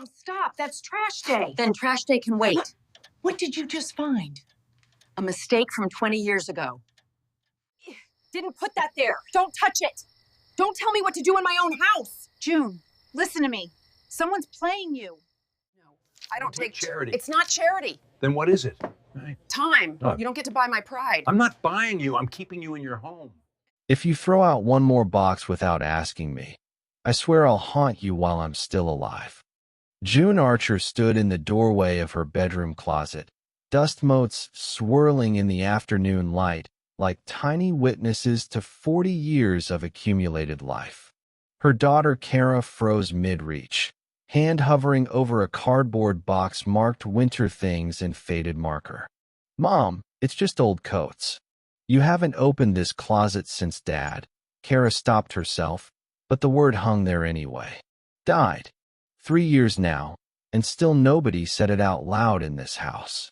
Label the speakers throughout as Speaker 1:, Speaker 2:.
Speaker 1: Mom, stop. That's trash day.
Speaker 2: Then trash day can wait.
Speaker 1: What did you just find?
Speaker 2: A mistake from 20 years ago. Didn't put that there. Don't touch it. Don't tell me what to do in my own house.
Speaker 1: June, listen to me. Someone's playing you.
Speaker 2: No, I don't take
Speaker 3: charity.
Speaker 2: It's not charity.
Speaker 3: Then what is it?
Speaker 2: Time.
Speaker 3: Oh.
Speaker 2: You don't get to buy my pride.
Speaker 3: I'm not buying you. I'm keeping you in your home.
Speaker 4: If you throw out one more box without asking me, I swear I'll haunt you while I'm still alive. June Archer stood in the doorway of her bedroom closet, dust motes swirling in the afternoon light like tiny witnesses to 40 years of accumulated life. Her daughter Kara froze mid-reach, hand hovering over a cardboard box marked winter things in faded marker. Mom, it's just old coats. You haven't opened this closet since Dad. Kara stopped herself, but the word hung there anyway. Died. 3 years now, and still nobody said it out loud in this house.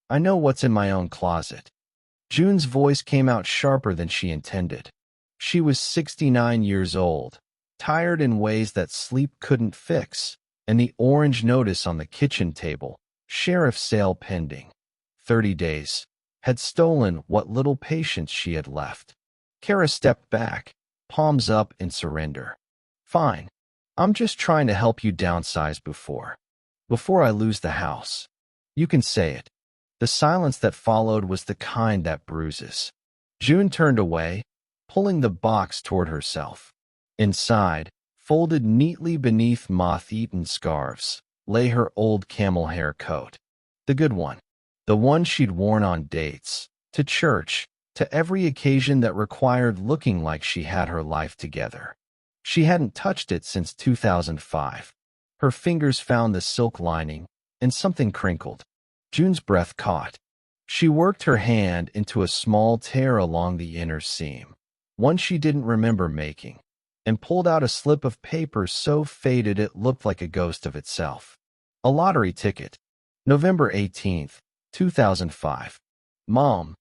Speaker 4: I know what's in my own closet. June's voice came out sharper than she intended. She was 69 years old, tired in ways that sleep couldn't fix, and the orange notice on the kitchen table, sheriff sale pending. 30 days, had stolen what little patience she had left. Kara stepped back, palms up in surrender. Fine. I'm just trying to help you downsize before I lose the house. You can say it. The silence that followed was the kind that bruises. June turned away, pulling the box toward herself. Inside, folded neatly beneath moth-eaten scarves, lay her old camel hair coat. The good one. The one she'd worn on dates, to church, to every occasion that required looking like she had her life together. She hadn't touched it since 2005. Her fingers found the silk lining, and something crinkled. June's breath caught. She worked her hand into a small tear along the inner seam, one she didn't remember making, and pulled out a slip of paper so faded it looked like a ghost of itself. A lottery ticket. November 18th, 2005. Mom.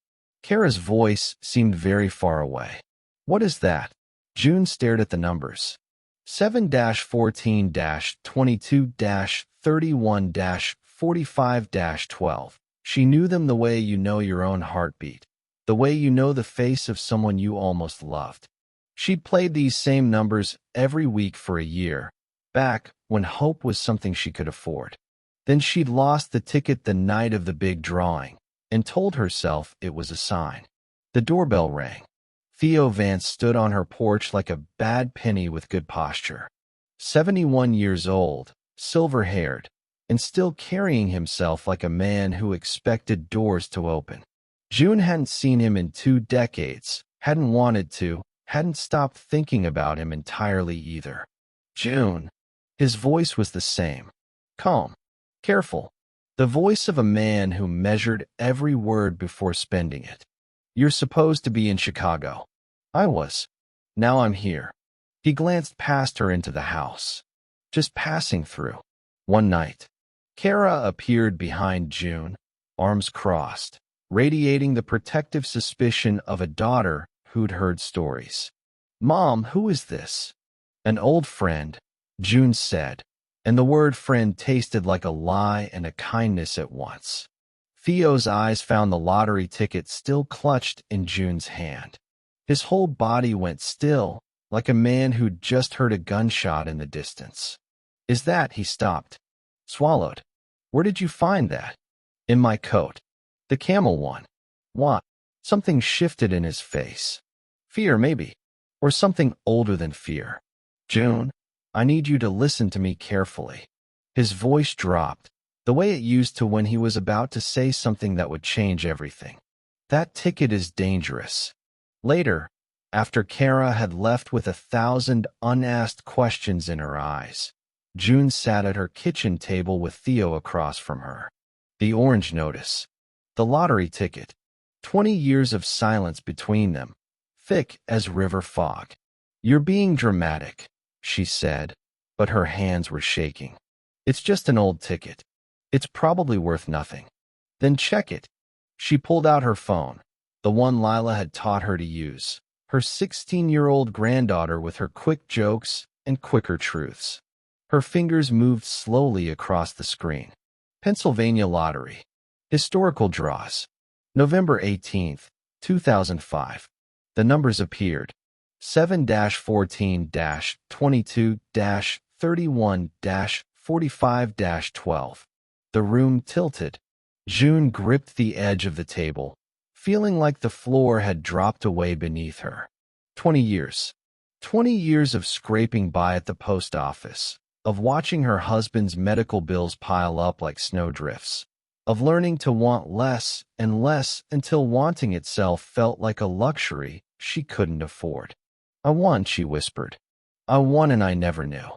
Speaker 4: Kara's voice seemed very far away. What is that? June stared at the numbers. 7-14-22-31-45-12. She knew them the way you know your own heartbeat, the way you know the face of someone you almost loved. She'd played these same numbers every week for a year, back when hope was something she could afford. Then she'd lost the ticket the night of the big drawing, and told herself it was a sign. The doorbell rang. Theo Vance stood on her porch like a bad penny with good posture. 71 years old, silver-haired, and still carrying himself like a man who expected doors to open. June hadn't seen him in 2 decades, hadn't wanted to, hadn't stopped thinking about him entirely either. June. His voice was the same. Calm. Careful. The voice of a man who measured every word before spending it. You're supposed to be in Chicago. I was. Now I'm here. He glanced past her into the house. Just passing through. One night. Kara appeared behind June, arms crossed, radiating the protective suspicion of a daughter who'd heard stories. Mom, who is this? An old friend, June said, and the word friend tasted like a lie and a kindness at once. Theo's eyes found the lottery ticket still clutched in June's hand. His whole body went still, like a man who'd just heard a gunshot in the distance. Is that? He stopped. Swallowed. Where did you find that? In my coat. The camel one. What? Something shifted in his face. Fear, maybe. Or something older than fear. June, I need you to listen to me carefully. His voice dropped, the way it used to when he was about to say something that would change everything. That ticket is dangerous. Later, after Kara had left with 1,000 unasked questions in her eyes, June sat at her kitchen table with Theo across from her. The orange notice. The lottery ticket. 20 years of silence between them, thick as river fog. You're being dramatic, she said, but her hands were shaking. It's just an old ticket. It's probably worth nothing. Then check it. She pulled out her phone, the one Lila had taught her to use, her 16-year-old granddaughter with her quick jokes and quicker truths. Her fingers moved slowly across the screen. Pennsylvania Lottery. Historical draws. November 18th, 2005. The numbers appeared. 7-14-22-31-45-12. The room tilted. June gripped the edge of the table, feeling like the floor had dropped away beneath her. 20 years. 20 years of scraping by at the post office, of watching her husband's medical bills pile up like snowdrifts, of learning to want less and less until wanting itself felt like a luxury she couldn't afford. "I won," she whispered. "I won and I never knew."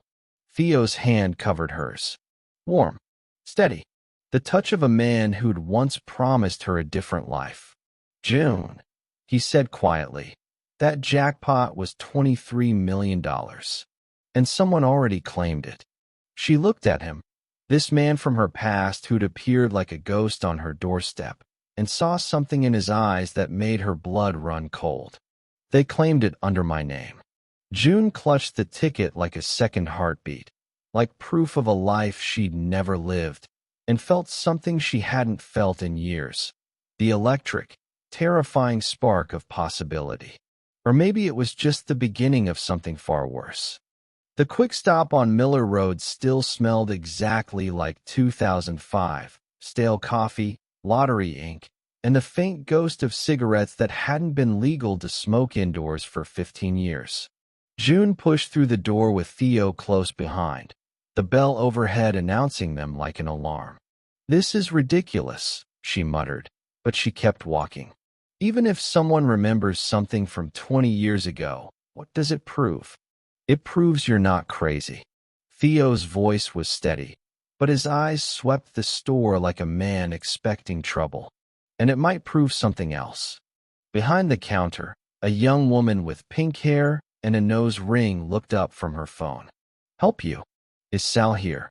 Speaker 4: Theo's hand covered hers. Warm. Steady. The touch of a man who'd once promised her a different life. "June," he said quietly, "that jackpot was $23 million. And someone already claimed it." She looked at him, this man from her past who'd appeared like a ghost on her doorstep, and saw something in his eyes that made her blood run cold. "They claimed it under my name." June clutched the ticket like a second heartbeat, like proof of a life she'd never lived, and felt something she hadn't felt in years. The electric, terrifying spark of possibility. Or maybe it was just the beginning of something far worse. The quick stop on Miller Road still smelled exactly like 2005, stale coffee, lottery ink, and the faint ghost of cigarettes that hadn't been legal to smoke indoors for 15 years. June pushed through the door with Theo close behind, the bell overhead announcing them like an alarm. "This is ridiculous," she muttered, but she kept walking. Even if someone remembers something from 20 years ago, what does it prove? It proves you're not crazy. Theo's voice was steady, but his eyes swept the store like a man expecting trouble. And it might prove something else. Behind the counter, a young woman with pink hair and a nose ring looked up from her phone. "Help you? Is Sal here?"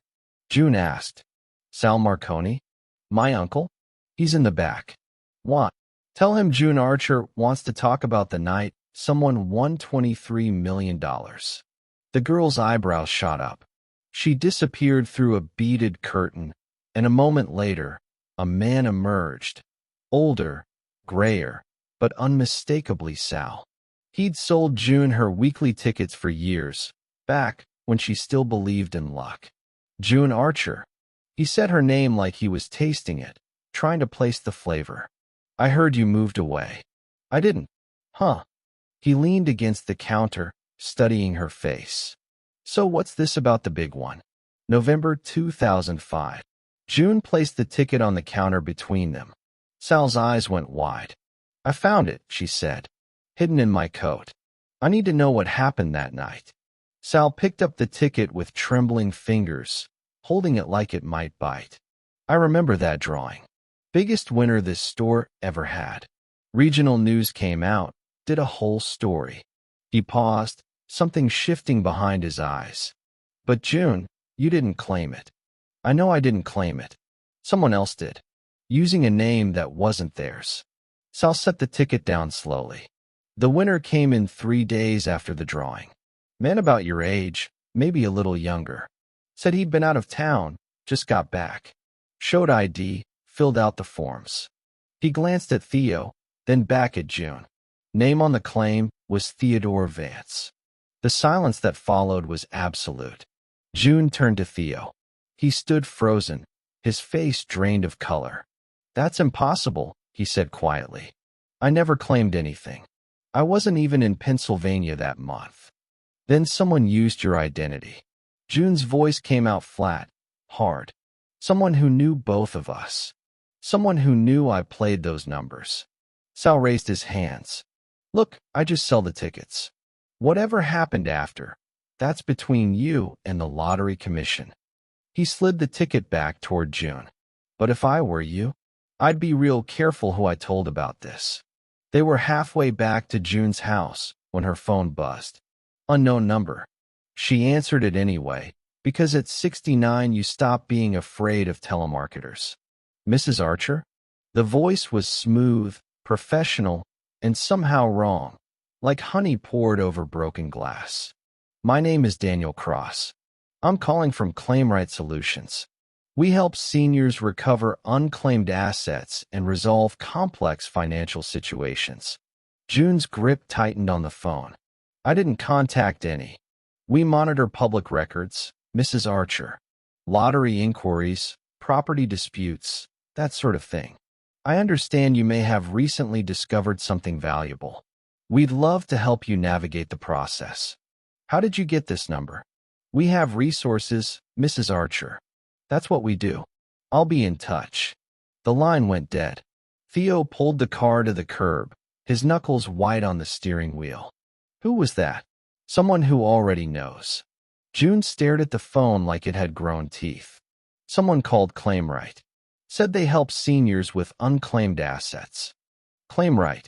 Speaker 4: June asked. "Sal Marconi? My uncle? He's in the back." "What?" "Tell him June Archer wants to talk about the night someone won $23 million. The girl's eyebrows shot up. She disappeared through a beaded curtain, and a moment later, a man emerged. Older, grayer, but unmistakably Sal. He'd sold June her weekly tickets for years, back when she still believed in luck. June Archer. He said her name like he was tasting it, trying to place the flavor. "I heard you moved away." "I didn't." "Huh." He leaned against the counter, studying her face. "So what's this about the big one?" November 2005. June placed the ticket on the counter between them. Sal's eyes went wide. "I found it," she said, "hidden in my coat. I need to know what happened that night." Sal picked up the ticket with trembling fingers, holding it like it might bite. "I remember that drawing. Biggest winner this store ever had. Regional news came out, did a whole story." He paused, something shifting behind his eyes. "But June, you didn't claim it." "I know I didn't claim it. Someone else did, using a name that wasn't theirs." Sal set the ticket down slowly. "The winner came in 3 days after the drawing. Man about your age, maybe a little younger. Said he'd been out of town, just got back. Showed ID, filled out the forms." He glanced at Theo, then back at June. Name on the claim was Theodore Vance. The silence that followed was absolute. June turned to Theo. He stood frozen, his face drained of color. "That's impossible," he said quietly. "I never claimed anything. I wasn't even in Pennsylvania that month." "Then someone used your identity." June's voice came out flat, hard. "Someone who knew both of us. Someone who knew I played those numbers." Sal raised his hands. "Look, I just sell the tickets. Whatever happened after, that's between you and the lottery commission." He slid the ticket back toward June. "But if I were you, I'd be real careful who I told about this." They were halfway back to June's house when her phone buzzed. Unknown number. She answered it anyway, because at 69 you stop being afraid of telemarketers. "Mrs. Archer?" The voice was smooth, professional, and somehow wrong, like honey poured over broken glass. "My name is Daniel Cross. I'm calling from Claim Right Solutions. We help seniors recover unclaimed assets and resolve complex financial situations. June's grip tightened on the phone. I didn't contact any. We monitor public records, Mrs. Archer. Lottery inquiries, property disputes, that sort of thing. I understand you may have recently discovered something valuable. We'd love to help you navigate the process. How did you get this number? We have resources, Mrs. Archer. That's what we do. I'll be in touch. The line went dead. Theo pulled the car to the curb, his knuckles white on the steering wheel. Who was that? Someone who already knows. June stared at the phone like it had grown teeth. Someone called Claim Right. Said they help seniors with unclaimed assets. Claim Right.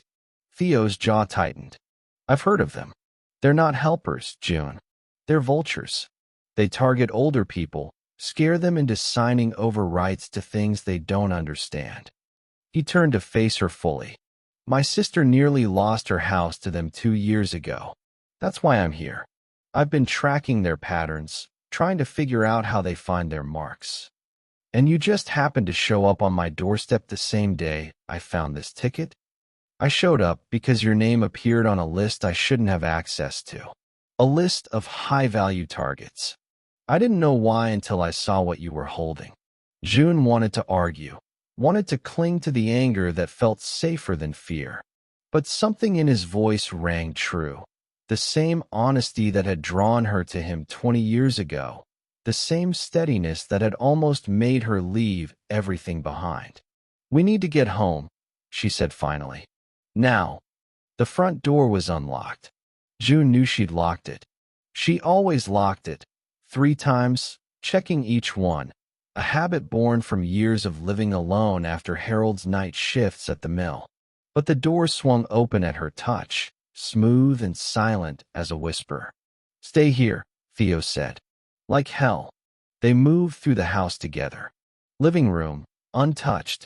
Speaker 4: Theo's jaw tightened. I've heard of them. They're not helpers, June. They're vultures. They target older people, scare them into signing over rights to things they don't understand. He turned to face her fully. My sister nearly lost her house to them 2 years ago. That's why I'm here. I've been tracking their patterns, trying to figure out how they find their marks. And you just happened to show up on my doorstep the same day I found this ticket? I showed up because your name appeared on a list I shouldn't have access to. A list of high-value targets. I didn't know why until I saw what you were holding. June wanted to argue, wanted to cling to the anger that felt safer than fear. But something in his voice rang true. The same honesty that had drawn her to him 20 years ago. The same steadiness that had almost made her leave everything behind. We need to get home, she said finally. Now. The front door was unlocked. June knew she'd locked it. She always locked it. 3 times, checking each one. A habit born from years of living alone after Harold's night shifts at the mill. But the door swung open at her touch, smooth and silent as a whisper. Stay here, Theo said. Like hell. They moved through the house together. Living room, untouched.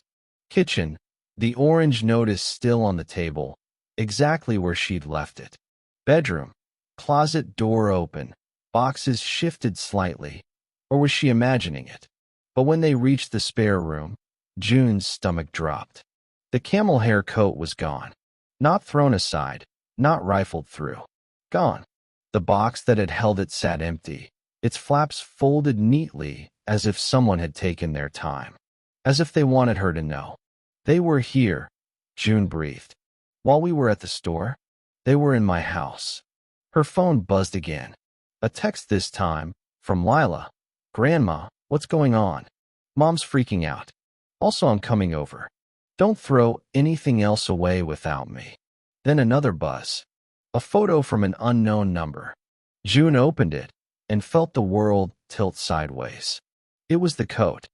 Speaker 4: Kitchen, the orange notice still on the table, exactly where she'd left it. Bedroom, closet door open, boxes shifted slightly. Or was she imagining it? But when they reached the spare room, June's stomach dropped. The camel hair coat was gone. Not thrown aside, not rifled through. Gone. The box that had held it sat empty, its flaps folded neatly as if someone had taken their time. As if they wanted her to know. They were here, June breathed. While we were at the store, they were in my house. Her phone buzzed again. A text this time, from Lila. Grandma, what's going on? Mom's freaking out. Also, I'm coming over. Don't throw anything else away without me. Then another buzz. A photo from an unknown number. June opened it and felt the world tilt sideways. It was the coat,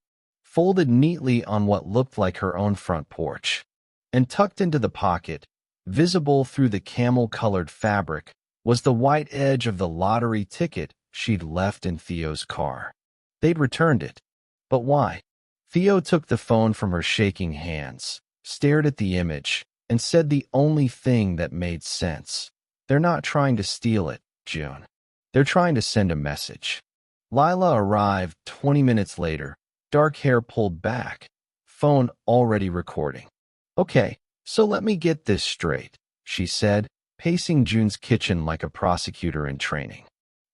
Speaker 4: folded neatly on what looked like her own front porch. And tucked into the pocket, visible through the camel-colored fabric, was the white edge of the lottery ticket she'd left in Theo's car. They'd returned it. But why? Theo took the phone from her shaking hands, stared at the image, and said the only thing that made sense. They're not trying to steal it, June. They're trying to send a message. Lila arrived 20 minutes later, dark hair pulled back, phone already recording. Okay, so let me get this straight, she said, pacing June's kitchen like a prosecutor in training.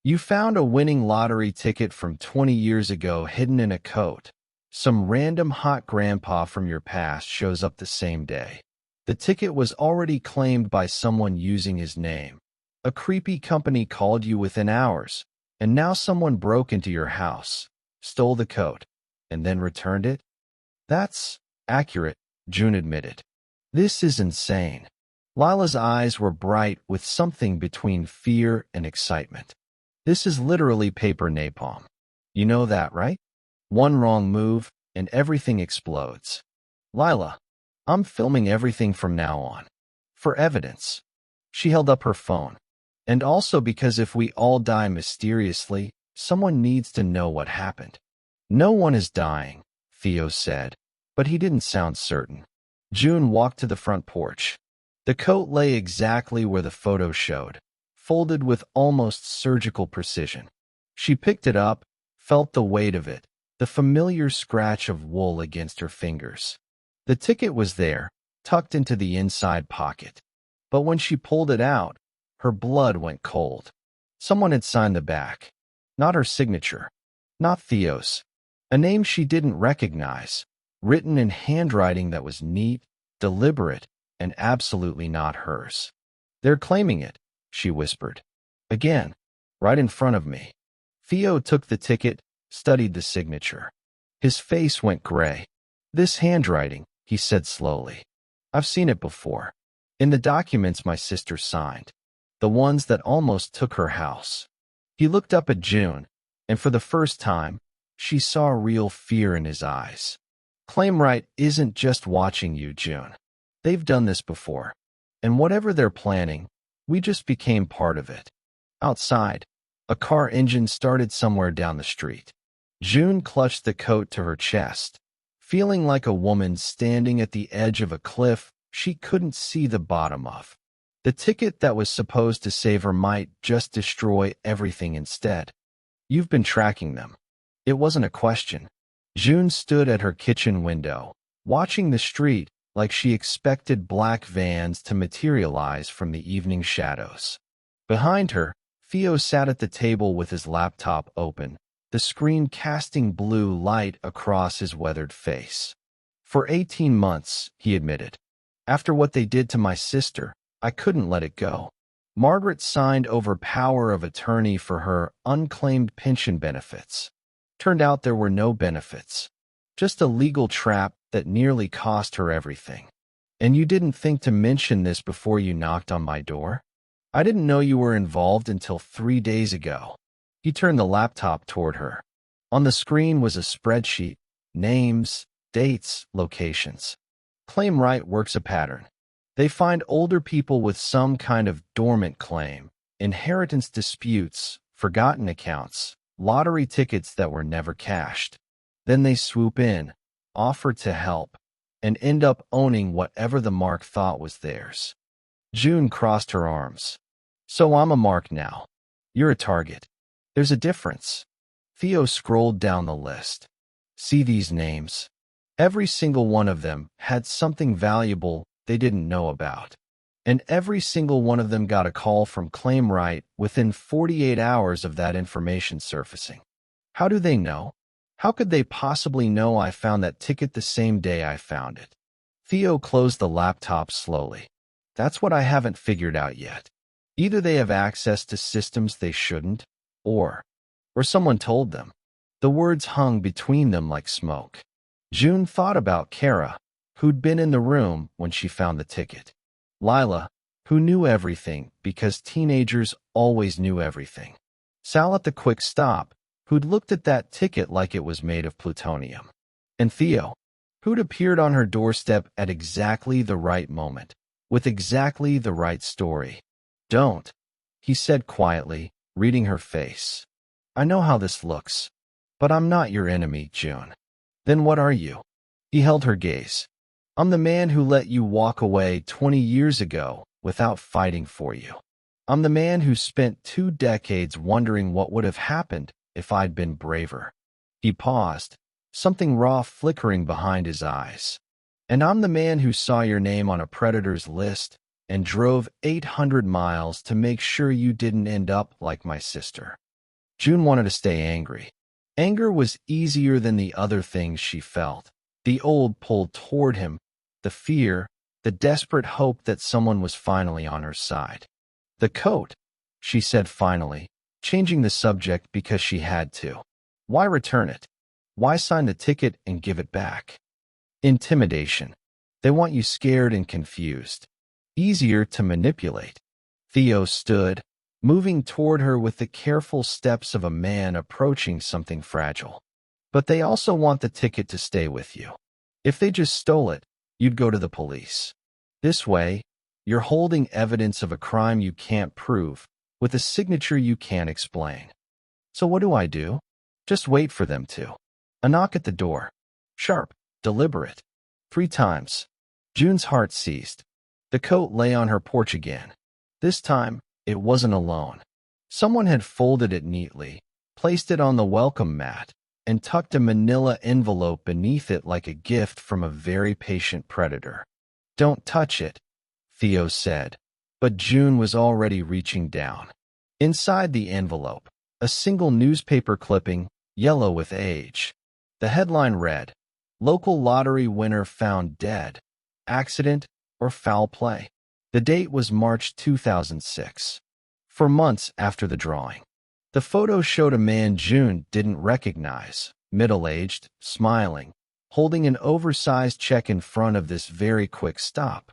Speaker 4: You found a winning lottery ticket from 20 years ago hidden in a coat. Some random hot grandpa from your past shows up the same day. The ticket was already claimed by someone using his name. A creepy company called you within hours, and now someone broke into your house, stole the coat, and then returned it? That's accurate, June admitted. This is insane. Lila's eyes were bright with something between fear and excitement. This is literally paper napalm. You know that, right? One wrong move, and everything explodes. Lila, I'm filming everything from now on. For evidence. She held up her phone. And also because if we all die mysteriously, someone needs to know what happened. No one is dying, Theo said, but he didn't sound certain. June walked to the front porch. The coat lay exactly where the photo showed, folded with almost surgical precision. She picked it up felt the weight of it, the familiar scratch of wool against her fingers. The ticket was there, tucked into the inside pocket. But when she pulled it out, her blood went cold. Someone had signed the back. Not her signature. Not Theo's. A name she didn't recognize, written in handwriting that was neat, deliberate, and absolutely not hers. "They're claiming it," she whispered. "Again, right in front of me." Theo took the ticket, studied the signature. His face went gray. "This handwriting," he said slowly. "I've seen it before. In the documents my sister signed. The ones that almost took her house." He looked up at June, and for the first time, she saw real fear in his eyes. "Claimright isn't just watching you, June. They've done this before. And whatever they're planning, we just became part of it." Outside, a car engine started somewhere down the street. June clutched the coat to her chest, feeling like a woman standing at the edge of a cliff she couldn't see the bottom of. The ticket that was supposed to save her might just destroy everything instead. "You've been tracking them." It wasn't a question. June stood at her kitchen window, watching the street like she expected black vans to materialize from the evening shadows. Behind her, Theo sat at the table with his laptop open, the screen casting blue light across his weathered face. "For 18 months, he admitted. "After what they did to my sister, I couldn't let it go." Margaret signed over power of attorney for her unclaimed pension benefits. Turned out there were no benefits. Just a legal trap that nearly cost her everything. "And you didn't think to mention this before you knocked on my door? I didn't know you were involved until 3 days ago." He turned the laptop toward her. On the screen was a spreadsheet, names, dates, locations. Claimright works a pattern. They find older people with some kind of dormant claim, inheritance disputes, forgotten accounts, lottery tickets that were never cashed. Then they swoop in, offer to help, and end up owning whatever the mark thought was theirs. June crossed her arms. "So I'm a mark now. You're a target. There's a difference." Theo scrolled down the list. "See these names? Every single one of them had something valuable they didn't know about. And every single one of them got a call from Claimright within 48 hours of that information surfacing. How do they know? How could they possibly know I found that ticket the same day I found it?" Theo closed the laptop slowly. "That's what I haven't figured out yet. Either they have access to systems they shouldn't, or someone told them." The words hung between them like smoke. June thought about Kara, who'd been in the room when she found the ticket. Lila, who knew everything because teenagers always knew everything. Sal at the quick stop, who'd looked at that ticket like it was made of plutonium. And Theo, who'd appeared on her doorstep at exactly the right moment, with exactly the right story. "Don't," he said quietly, reading her face. "I know how this looks, but I'm not your enemy, June." "Then what are you?" He held her gaze. "I'm the man who let you walk away 20 years ago without fighting for you. I'm the man who spent 2 decades wondering what would have happened if I'd been braver." He paused, something raw flickering behind his eyes. "And I'm the man who saw your name on a predator's list and drove 800 miles to make sure you didn't end up like my sister." June wanted to stay angry. Anger was easier than the other things she felt. The old pull toward him, the fear, the desperate hope that someone was finally on her side. "The coat," she said finally, changing the subject because she had to. "Why return it? Why sign the ticket and give it back?" "Intimidation. They want you scared and confused. Easier to manipulate." Theo stood, moving toward her with the careful steps of a man approaching something fragile. "But they also want the ticket to stay with you. If they just stole it, you'd go to the police. This way, you're holding evidence of a crime you can't prove, with a signature you can't explain." "So what do I do?" "Just wait for them to." A knock at the door. Sharp, deliberate. 3 times. June's heart seized. The coat lay on her porch again. This time, it wasn't alone. Someone had folded it neatly, placed it on the welcome mat, and tucked a manila envelope beneath it like a gift from a very patient predator. "Don't touch it," Theo said, but June was already reaching down. Inside the envelope, a single newspaper clipping, yellow with age. The headline read, "Local lottery winner found dead. Accident or foul play?" The date was March 2006, 4 months after the drawing. The photo showed a man June didn't recognize, middle-aged, smiling, holding an oversized check in front of this very quick stop.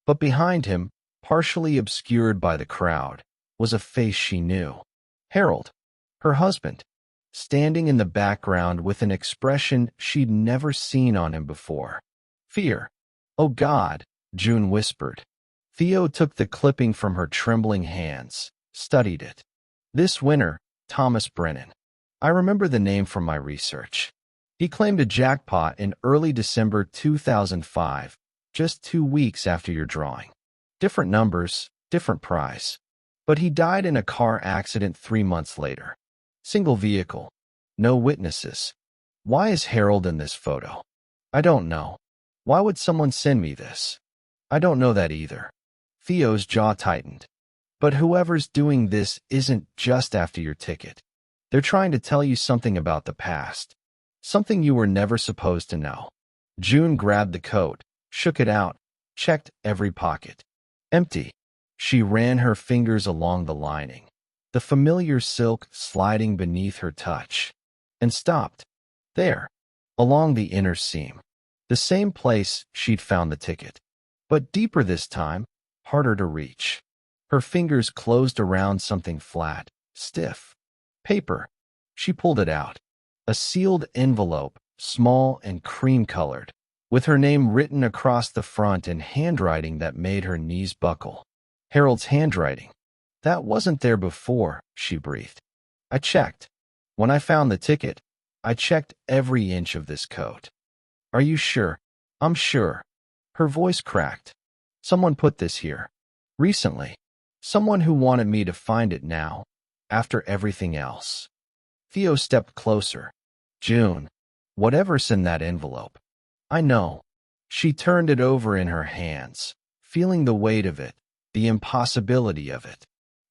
Speaker 4: But behind him, partially obscured by the crowd, was a face she knew. Harold, her husband, standing in the background with an expression she'd never seen on him before. Fear. "Oh God," June whispered. Theo took the clipping from her trembling hands, studied it. "This winner, Thomas Brennan. I remember the name from my research. He claimed a jackpot in early December 2005, just 2 weeks after your drawing. Different numbers, different prize. But he died in a car accident 3 months later. Single vehicle. No witnesses. Why is Harold in this photo? I don't know. Why would someone send me this? I don't know that either." Theo's jaw tightened. "But whoever's doing this isn't just after your ticket. They're trying to tell you something about the past. Something you were never supposed to know." June grabbed the coat, shook it out, checked every pocket. Empty. She ran her fingers along the lining, the familiar silk sliding beneath her touch, and stopped. There, along the inner seam. The same place she'd found the ticket. But deeper this time, harder to reach. Her fingers closed around something flat, stiff. Paper. She pulled it out. A sealed envelope, small and cream-colored, with her name written across the front in handwriting that made her knees buckle. Harold's handwriting. That wasn't there before, she breathed. "I checked. When I found the ticket, I checked every inch of this coat." "Are you sure?" "I'm sure." Her voice cracked. "Someone put this here. Recently. Someone who wanted me to find it now, after everything else." Theo stepped closer. "June, whatever's in that envelope." "I know." She turned it over in her hands, feeling the weight of it, the impossibility of it.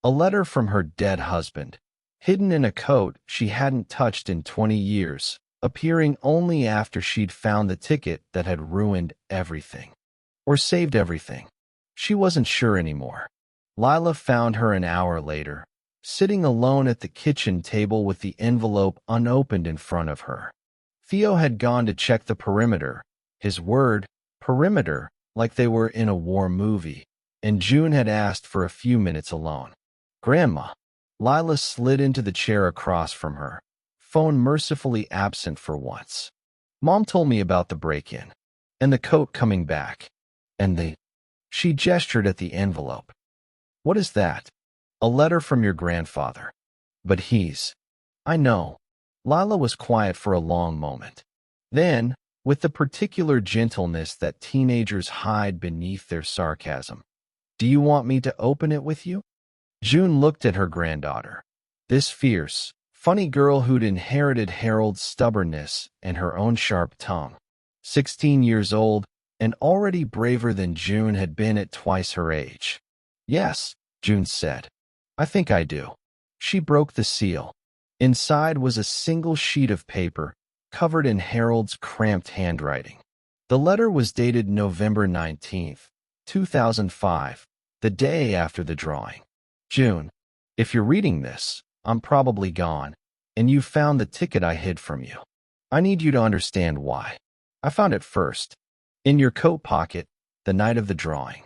Speaker 4: A letter from her dead husband, hidden in a coat she hadn't touched in 20 years, appearing only after she'd found the ticket that had ruined everything. Or saved everything. She wasn't sure anymore. Lila found her an hour later, sitting alone at the kitchen table with the envelope unopened in front of her. Theo had gone to check the perimeter, his word, perimeter, like they were in a war movie, and June had asked for a few minutes alone. "Grandma." Lila slid into the chair across from her, phone mercifully absent for once. "Mom told me about the break-in, and the coat coming back, and the—" She gestured at the envelope. "What is that?" "A letter from your grandfather. But he's—" "I know." Lila was quiet for a long moment. Then, with the particular gentleness that teenagers hide beneath their sarcasm, "Do you want me to open it with you?" June looked at her granddaughter. This fierce, funny girl who'd inherited Harold's stubbornness and her own sharp tongue. 16 years old, and already braver than June had been at twice her age. "Yes," June said. "I think I do." She broke the seal. Inside was a single sheet of paper, covered in Harold's cramped handwriting. The letter was dated November 19th, 2005, the day after the drawing. "June, if you're reading this, I'm probably gone, and you found the ticket I hid from you. I need you to understand why. I found it first, in your coat pocket, the night of the drawing.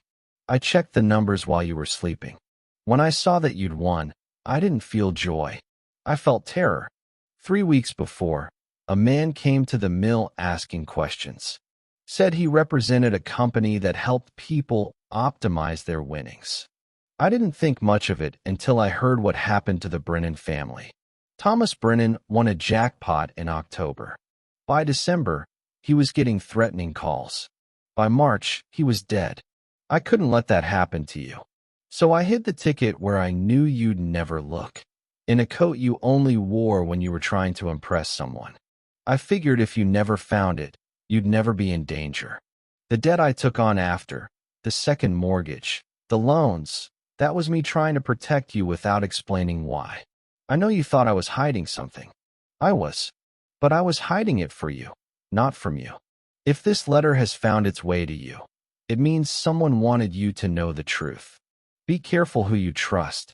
Speaker 4: I checked the numbers while you were sleeping. When I saw that you'd won, I didn't feel joy. I felt terror. 3 weeks before, a man came to the mill asking questions. Said he represented a company that helped people optimize their winnings. I didn't think much of it until I heard what happened to the Brennan family. Thomas Brennan won a jackpot in October. By December, he was getting threatening calls. By March, he was dead. I couldn't let that happen to you. So I hid the ticket where I knew you'd never look. in a coat you only wore when you were trying to impress someone. I figured if you never found it, you'd never be in danger. The debt I took on after, the second mortgage, the loans, that was me trying to protect you without explaining why. I know you thought I was hiding something. I was. But I was hiding it for you, not from you. If this letter has found its way to you, it means someone wanted you to know the truth. Be careful who you trust.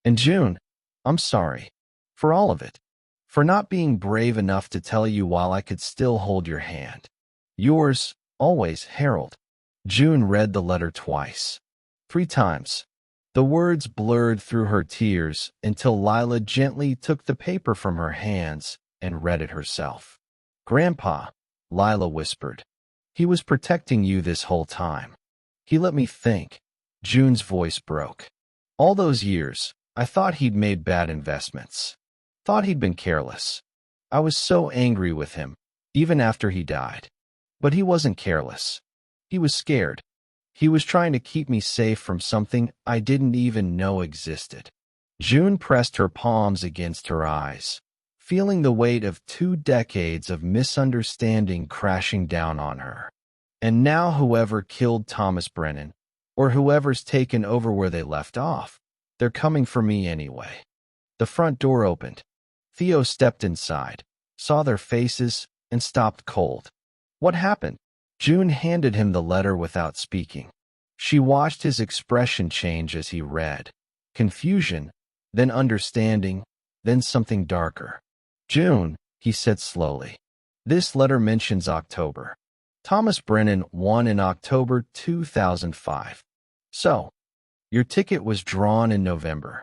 Speaker 4: And June, I'm sorry. For all of it. For not being brave enough to tell you while I could still hold your hand. Yours, always, Harold. June read the letter twice. 3 times. The words blurred through her tears until Lila gently took the paper from her hands and read it herself. Grandpa, Lila whispered. He was protecting you this whole time. He let me think. June's voice broke. All those years, I thought he'd made bad investments. Thought he'd been careless. I was so angry with him, even after he died. But he wasn't careless. He was scared. He was trying to keep me safe from something I didn't even know existed. June pressed her palms against her eyes, feeling the weight of 2 decades of misunderstanding crashing down on her. And now whoever killed Thomas Brennan, or whoever's taken over where they left off, they're coming for me anyway. The front door opened. Theo stepped inside, saw their faces, and stopped cold. What happened? June handed him the letter without speaking. She watched his expression change as he read. Confusion, then understanding, then something darker. June, he said slowly. This letter mentions October. Thomas Brennan won in October 2005. So, your ticket was drawn in November.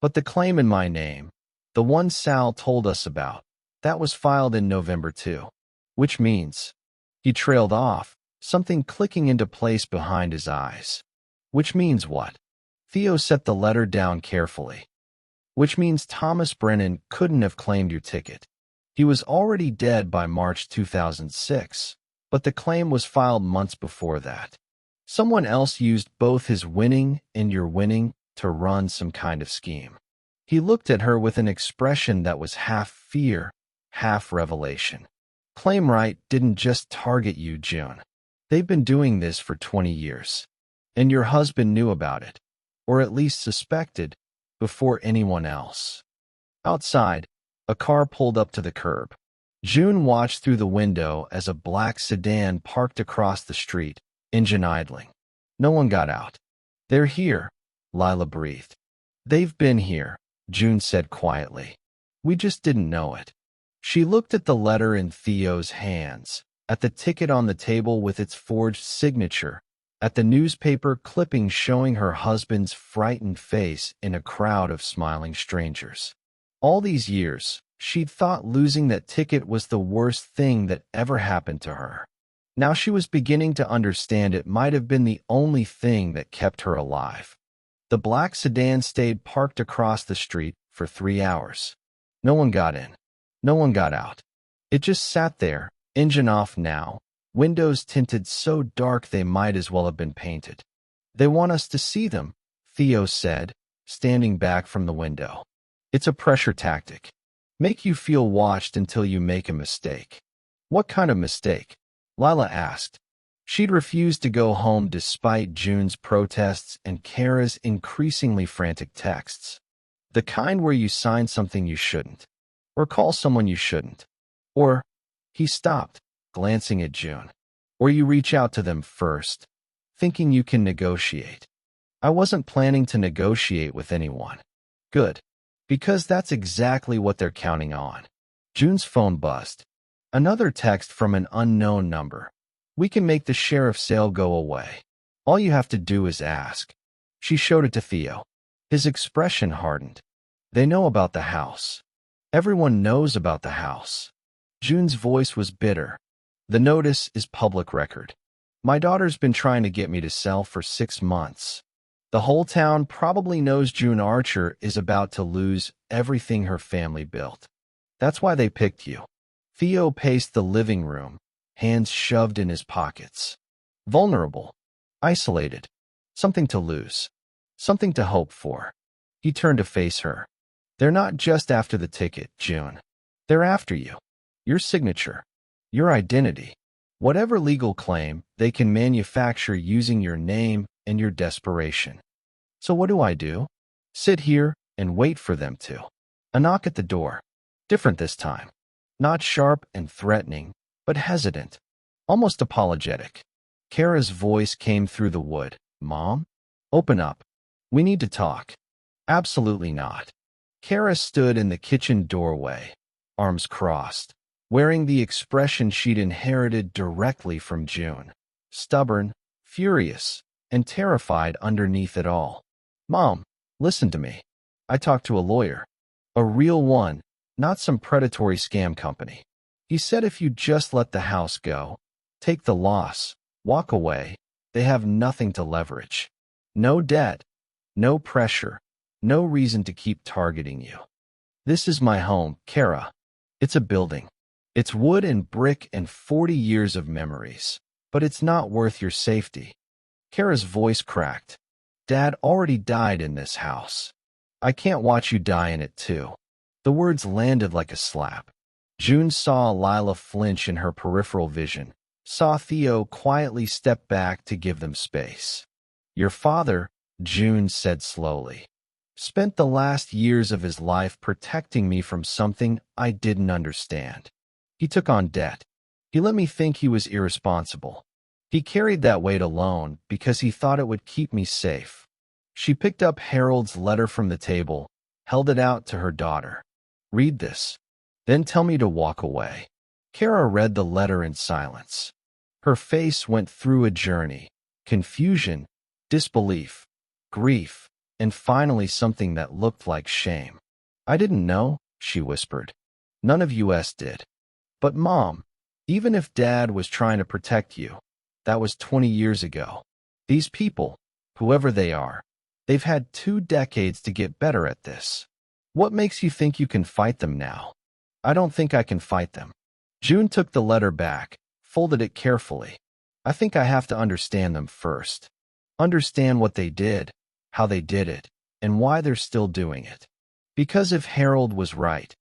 Speaker 4: But the claim in my name, the one Sal told us about, that was filed in November too. Which means, he trailed off, something clicking into place behind his eyes. Which means what? Theo set the letter down carefully. Which means Thomas Brennan couldn't have claimed your ticket. He was already dead by March 2006, but the claim was filed months before that. Someone else used both his winning and your winning to run some kind of scheme. He looked at her with an expression that was half fear, half revelation. Claim right didn't just target you, June. They've been doing this for 20 years. And your husband knew about it, or at least suspected, before anyone else. Outside, a car pulled up to the curb. June watched through the window as a black sedan parked across the street, engine idling. No one got out. They're here, Lila breathed. They've been here, June said quietly. We just didn't know it. She looked at the letter in Theo's hands, at the ticket on the table with its forged signature, at the newspaper clipping showing her husband's frightened face in a crowd of smiling strangers. All these years, she'd thought losing that ticket was the worst thing that ever happened to her. Now she was beginning to understand it might have been the only thing that kept her alive. The black sedan stayed parked across the street for 3 hours. No one got in. No one got out. It just sat there, engine off now, windows tinted so dark they might as well have been painted. They want us to see them, Theo said, standing back from the window. It's a pressure tactic. Make you feel watched until you make a mistake. What kind of mistake? Lila asked. She'd refused to go home despite June's protests and Kara's increasingly frantic texts. The kind where you sign something you shouldn't. Or call someone you shouldn't. Or, he stopped, glancing at June. Or you reach out to them first, thinking you can negotiate. I wasn't planning to negotiate with anyone. Good. Because that's exactly what they're counting on. June's phone buzzed. Another text from an unknown number. We can make the sheriff's sale go away. All you have to do is ask. She showed it to Theo. His expression hardened. They know about the house. Everyone knows about the house. June's voice was bitter. The notice is public record. My daughter's been trying to get me to sell for 6 months. The whole town probably knows June Archer is about to lose everything her family built. That's why they picked you. Theo paced the living room, hands shoved in his pockets. Vulnerable. Isolated. Something to lose. Something to hope for. He turned to face her. They're not just after the ticket, June. They're after you. Your signature. Your identity. Whatever legal claim they can manufacture using your name and your desperation. So what do? Sit here and wait for them to. A knock at the door. Different this time. Not sharp and threatening, but hesitant. Almost apologetic. Kara's voice came through the wood. Mom? Open up. We need to talk. Absolutely not. Kara stood in the kitchen doorway, arms crossed, wearing the expression she'd inherited directly from June. Stubborn, furious, and terrified underneath it all. Mom, listen to me. I talked to a lawyer. A real one, not some predatory scam company. He said if you just let the house go, take the loss, walk away, they have nothing to leverage. No debt, no pressure, no reason to keep targeting you. This is my home, Kara. It's a building. It's wood and brick and 40 years of memories. But it's not worth your safety. Kara's voice cracked. Dad already died in this house. I can't watch you die in it too. The words landed like a slap. June saw Lila flinch in her peripheral vision, saw Theo quietly step back to give them space. Your father, June said slowly, spent the last years of his life protecting me from something I didn't understand. He took on debt. He let me think he was irresponsible. He carried that weight alone because he thought it would keep me safe. She picked up Harold's letter from the table, held it out to her daughter. Read this. Then tell me to walk away. Kara read the letter in silence. Her face went through a journey. Confusion, disbelief, grief, and finally something that looked like shame. I didn't know, she whispered. None of us did. But Mom, even if Dad was trying to protect you, that was 20 years ago. These people, whoever they are, they've had 2 decades to get better at this. What makes you think you can fight them now? I don't think I can fight them. June took the letter back, folded it carefully. I think I have to understand them first. Understand what they did, how they did it, and why they're still doing it. Because if Harold was right,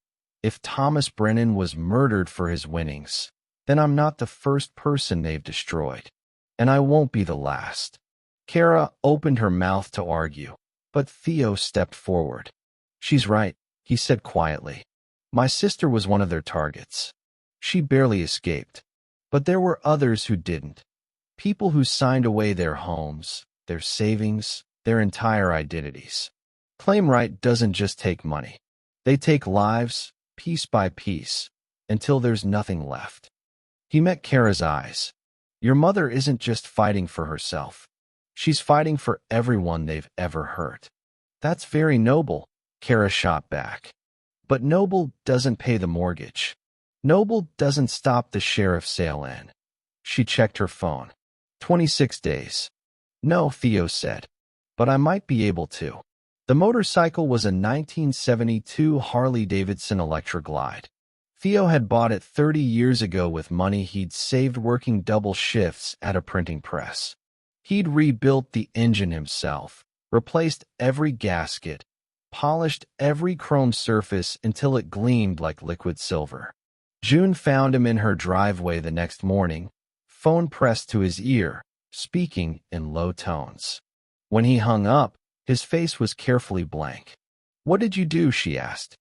Speaker 4: if Thomas Brennan was murdered for his winnings, then I'm not the first person they've destroyed. And I won't be the last. Kara opened her mouth to argue, but Theo stepped forward. She's right, he said quietly. My sister was one of their targets. She barely escaped. But there were others who didn't. People who signed away their homes, their savings, their entire identities. Claim right doesn't just take money. They take lives, piece by piece, until there's nothing left. He met Kara's eyes. Your mother isn't just fighting for herself. She's fighting for everyone they've ever hurt. That's very noble, Kara shot back. But noble doesn't pay the mortgage. Noble doesn't stop the sheriff's sale in. She checked her phone. 26 days. No, Theo said. But I might be able to. The motorcycle was a 1972 Harley-Davidson Electra Glide. Theo had bought it 30 years ago with money he'd saved working double shifts at a printing press. He'd rebuilt the engine himself, replaced every gasket, polished every chrome surface until it gleamed like liquid silver. June found him in her driveway the next morning, phone pressed to his ear, speaking in low tones. When he hung up, his face was carefully blank. What did you do? She asked.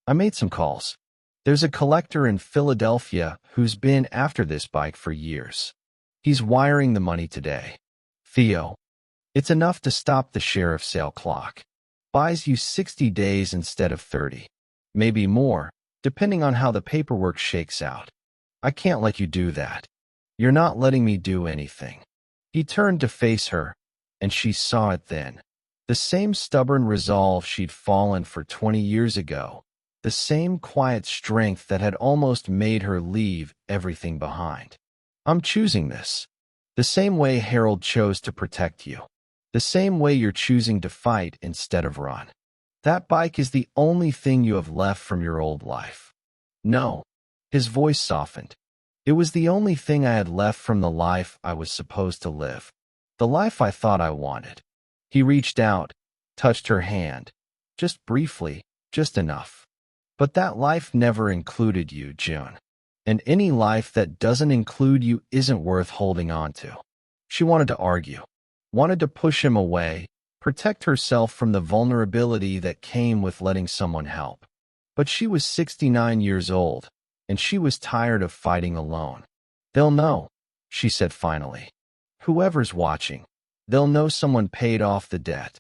Speaker 4: I made some calls. There's a collector in Philadelphia who's been after this bike for years. He's wiring the money today. Theo, it's enough to stop the sheriff's sale clock. Buys you 60 days instead of 30. Maybe more, depending on how the paperwork shakes out. I can't let you do that. You're not letting me do anything. He turned to face her, and she saw it then. The same stubborn resolve she'd fallen for 20 years ago. The same quiet strength that had almost made her leave everything behind. I'm choosing this. The same way Harold chose to protect you. The same way you're choosing to fight instead of run. That bike is the only thing you have left from your old life. No. His voice softened. It was the only thing I had left from the life I was supposed to live. The life I thought I wanted. He reached out, touched her hand. Just briefly, just enough. But that life never included you, June. And any life that doesn't include you isn't worth holding on to. She wanted to argue, wanted to push him away, protect herself from the vulnerability that came with letting someone help. But she was 69 years old, and she was tired of fighting alone. They'll know, she said finally. Whoever's watching, they'll know someone paid off the debt.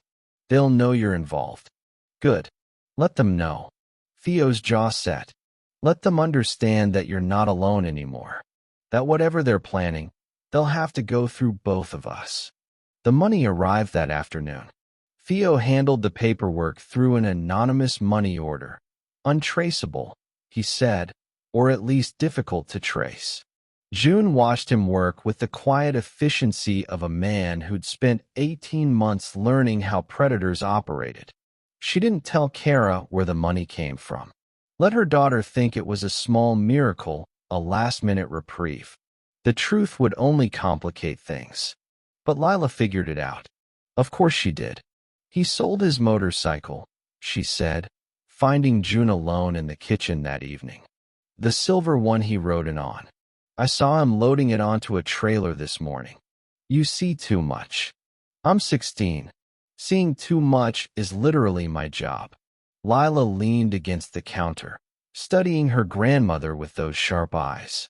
Speaker 4: They'll know you're involved. Good. Let them know. Theo's jaw set. Let them understand that you're not alone anymore. That whatever they're planning, they'll have to go through both of us. The money arrived that afternoon. Theo handled the paperwork through an anonymous money order. Untraceable, he said, or at least difficult to trace. June watched him work with the quiet efficiency of a man who'd spent 18 months learning how predators operated. She didn't tell Kara where the money came from. Let her daughter think it was a small miracle, a last-minute reprieve. The truth would only complicate things. But Lila figured it out. Of course she did. He sold his motorcycle, she said, finding June alone in the kitchen that evening. The silver one he rode in on. I saw him loading it onto a trailer this morning. You see too much. I'm 16. Seeing too much is literally my job. Lila leaned against the counter, studying her grandmother with those sharp eyes.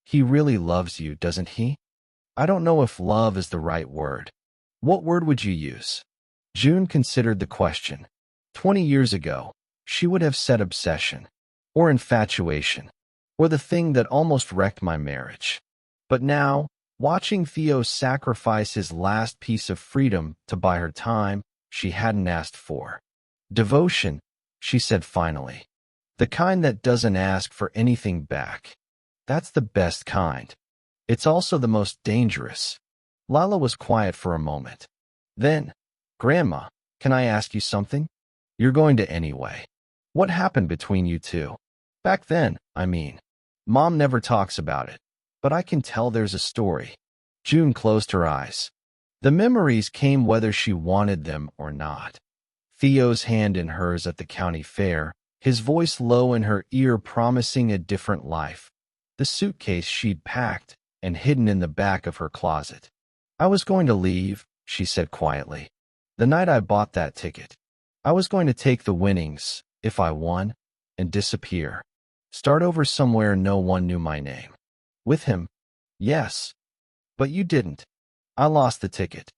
Speaker 4: He really loves you, doesn't he? I don't know if love is the right word. What word would you use? June considered the question. 20 years ago, she would have said obsession, or infatuation, or the thing that almost wrecked my marriage. But now, watching Theo sacrifice his last piece of freedom to buy her time she hadn't asked for. Devotion, she said finally. The kind that doesn't ask for anything back. That's the best kind. It's also the most dangerous. Lila was quiet for a moment. Then, Grandma, can I ask you something? You're going to anyway. What happened between you two? Back then, I mean. Mom never talks about it, but I can tell there's a story. June closed her eyes. The memories came whether she wanted them or not. Theo's hand in hers at the county fair, his voice low in her ear promising a different life. The suitcase she'd packed and hidden in the back of her closet. I was going to leave, she said quietly. The night I bought that ticket. I was going to take the winnings, if I won, and disappear. Start over somewhere no one knew my name. With him? Yes. But you didn't. I lost the ticket.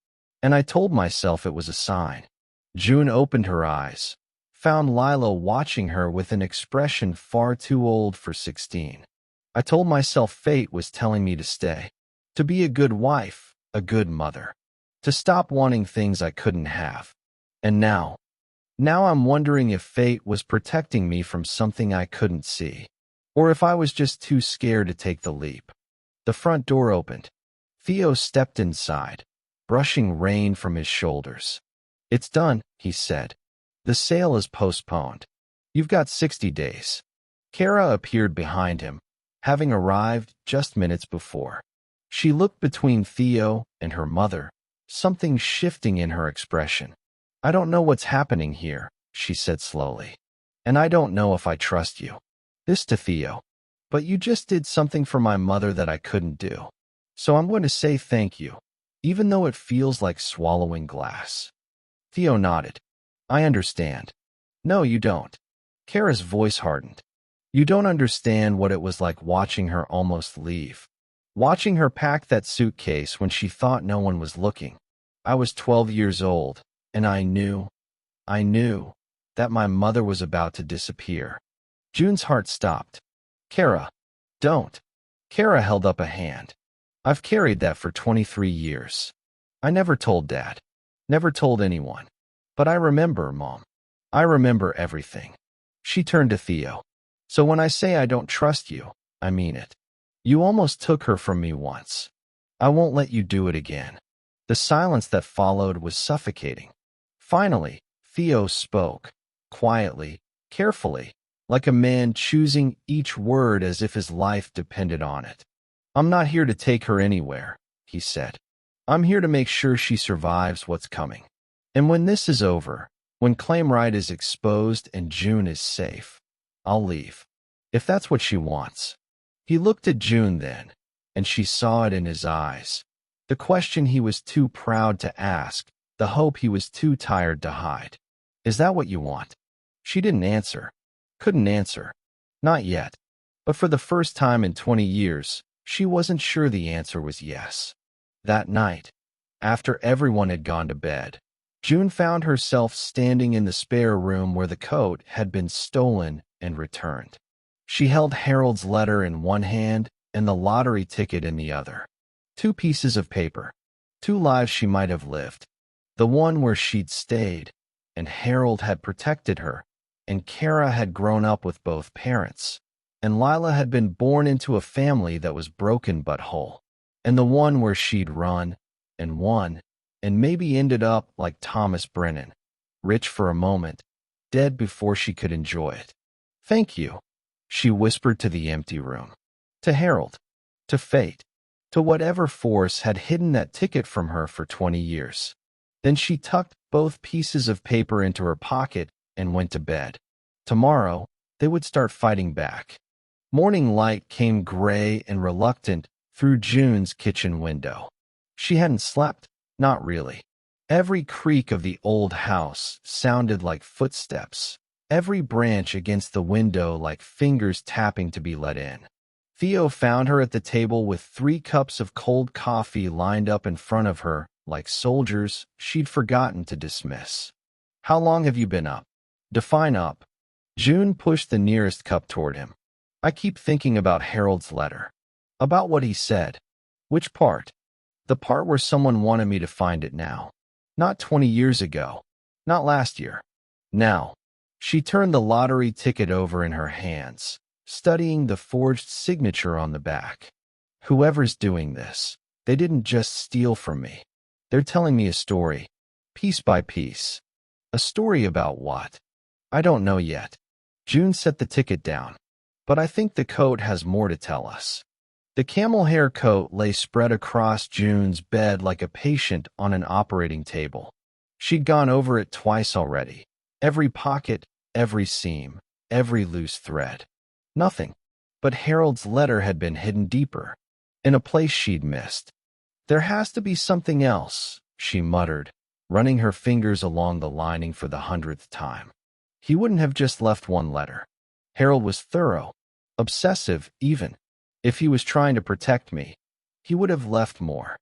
Speaker 4: And I told myself it was a sign. June opened her eyes, found Lila watching her with an expression far too old for 16. I told myself fate was telling me to stay. To be a good wife, a good mother. To stop wanting things I couldn't have. And now I'm wondering if fate was protecting me from something I couldn't see. Or if I was just too scared to take the leap. The front door opened. Theo stepped inside, brushing rain from his shoulders. It's done, he said. The sale is postponed. You've got 60 days. Kara appeared behind him, having arrived just minutes before. She looked between Theo and her mother, something shifting in her expression. I don't know what's happening here, she said slowly. And I don't know if I trust you. This to Theo. But you just did something for my mother that I couldn't do. So I'm going to say thank you, even though it feels like swallowing glass. Theo nodded. I understand. No, you don't. Kara's voice hardened. You don't understand what it was like watching her almost leave. Watching her pack that suitcase when she thought no one was looking. I was 12 years old, and I knew that my mother was about to disappear. June's heart stopped. Kara, don't. Kara held up a hand. I've carried that for 23 years. I never told Dad. Never told anyone. But I remember, Mom. I remember everything. She turned to Theo. So when I say I don't trust you, I mean it. You almost took her from me once. I won't let you do it again. The silence that followed was suffocating. Finally, Theo spoke, quietly, carefully, like a man choosing each word as if his life depended on it. I'm not here to take her anywhere, he said. I'm here to make sure she survives what's coming. And when this is over, When claim right is exposed and June is safe, I'll leave. If that's what she wants. He looked at June then, and she saw it in his eyes. The question he was too proud to ask, the hope he was too tired to hide. Is that what you want? She didn't answer. Couldn't answer. Not yet. But for the first time in 20 years, she wasn't sure the answer was yes. That night, after everyone had gone to bed, June found herself standing in the spare room where the coat had been stolen and returned. She held Harold's letter in one hand and the lottery ticket in the other. 2 pieces of paper. 2 lives she might have lived. The one where she'd stayed, and Harold had protected her, and Kara had grown up with both parents, and Lila had been born into a family that was broken but whole. And the one where she'd run, and won, and maybe ended up like Thomas Brennan, rich for a moment, dead before she could enjoy it. Thank you, she whispered to the empty room. To Harold. To fate. To whatever force had hidden that ticket from her for 20 years. Then she tucked both pieces of paper into her pocket and went to bed. Tomorrow, they would start fighting back. Morning light came gray and reluctant through June's kitchen window. She hadn't slept, not really. Every creak of the old house sounded like footsteps, every branch against the window like fingers tapping to be let in. Theo found her at the table with 3 cups of cold coffee lined up in front of her, like soldiers she'd forgotten to dismiss. How long have you been up? Define up. June pushed the nearest cup toward him. I keep thinking about Harold's letter. About what he said. Which part? The part where someone wanted me to find it now. Not 20 years ago. Not last year. Now. She turned the lottery ticket over in her hands, studying the forged signature on the back. Whoever's doing this, they didn't just steal from me. They're telling me a story, piece by piece. A story about what? I don't know yet. June set the ticket down. But I think the coat has more to tell us. The camel hair coat lay spread across June's bed like a patient on an operating table. She'd gone over it twice already. Every pocket, every seam, every loose thread. Nothing. But Harold's letter had been hidden deeper, in a place she'd missed. There has to be something else, she muttered, running her fingers along the lining for the 100th time. He wouldn't have just left one letter. Harold was thorough, obsessive even. If he was trying to protect me, he would have left more.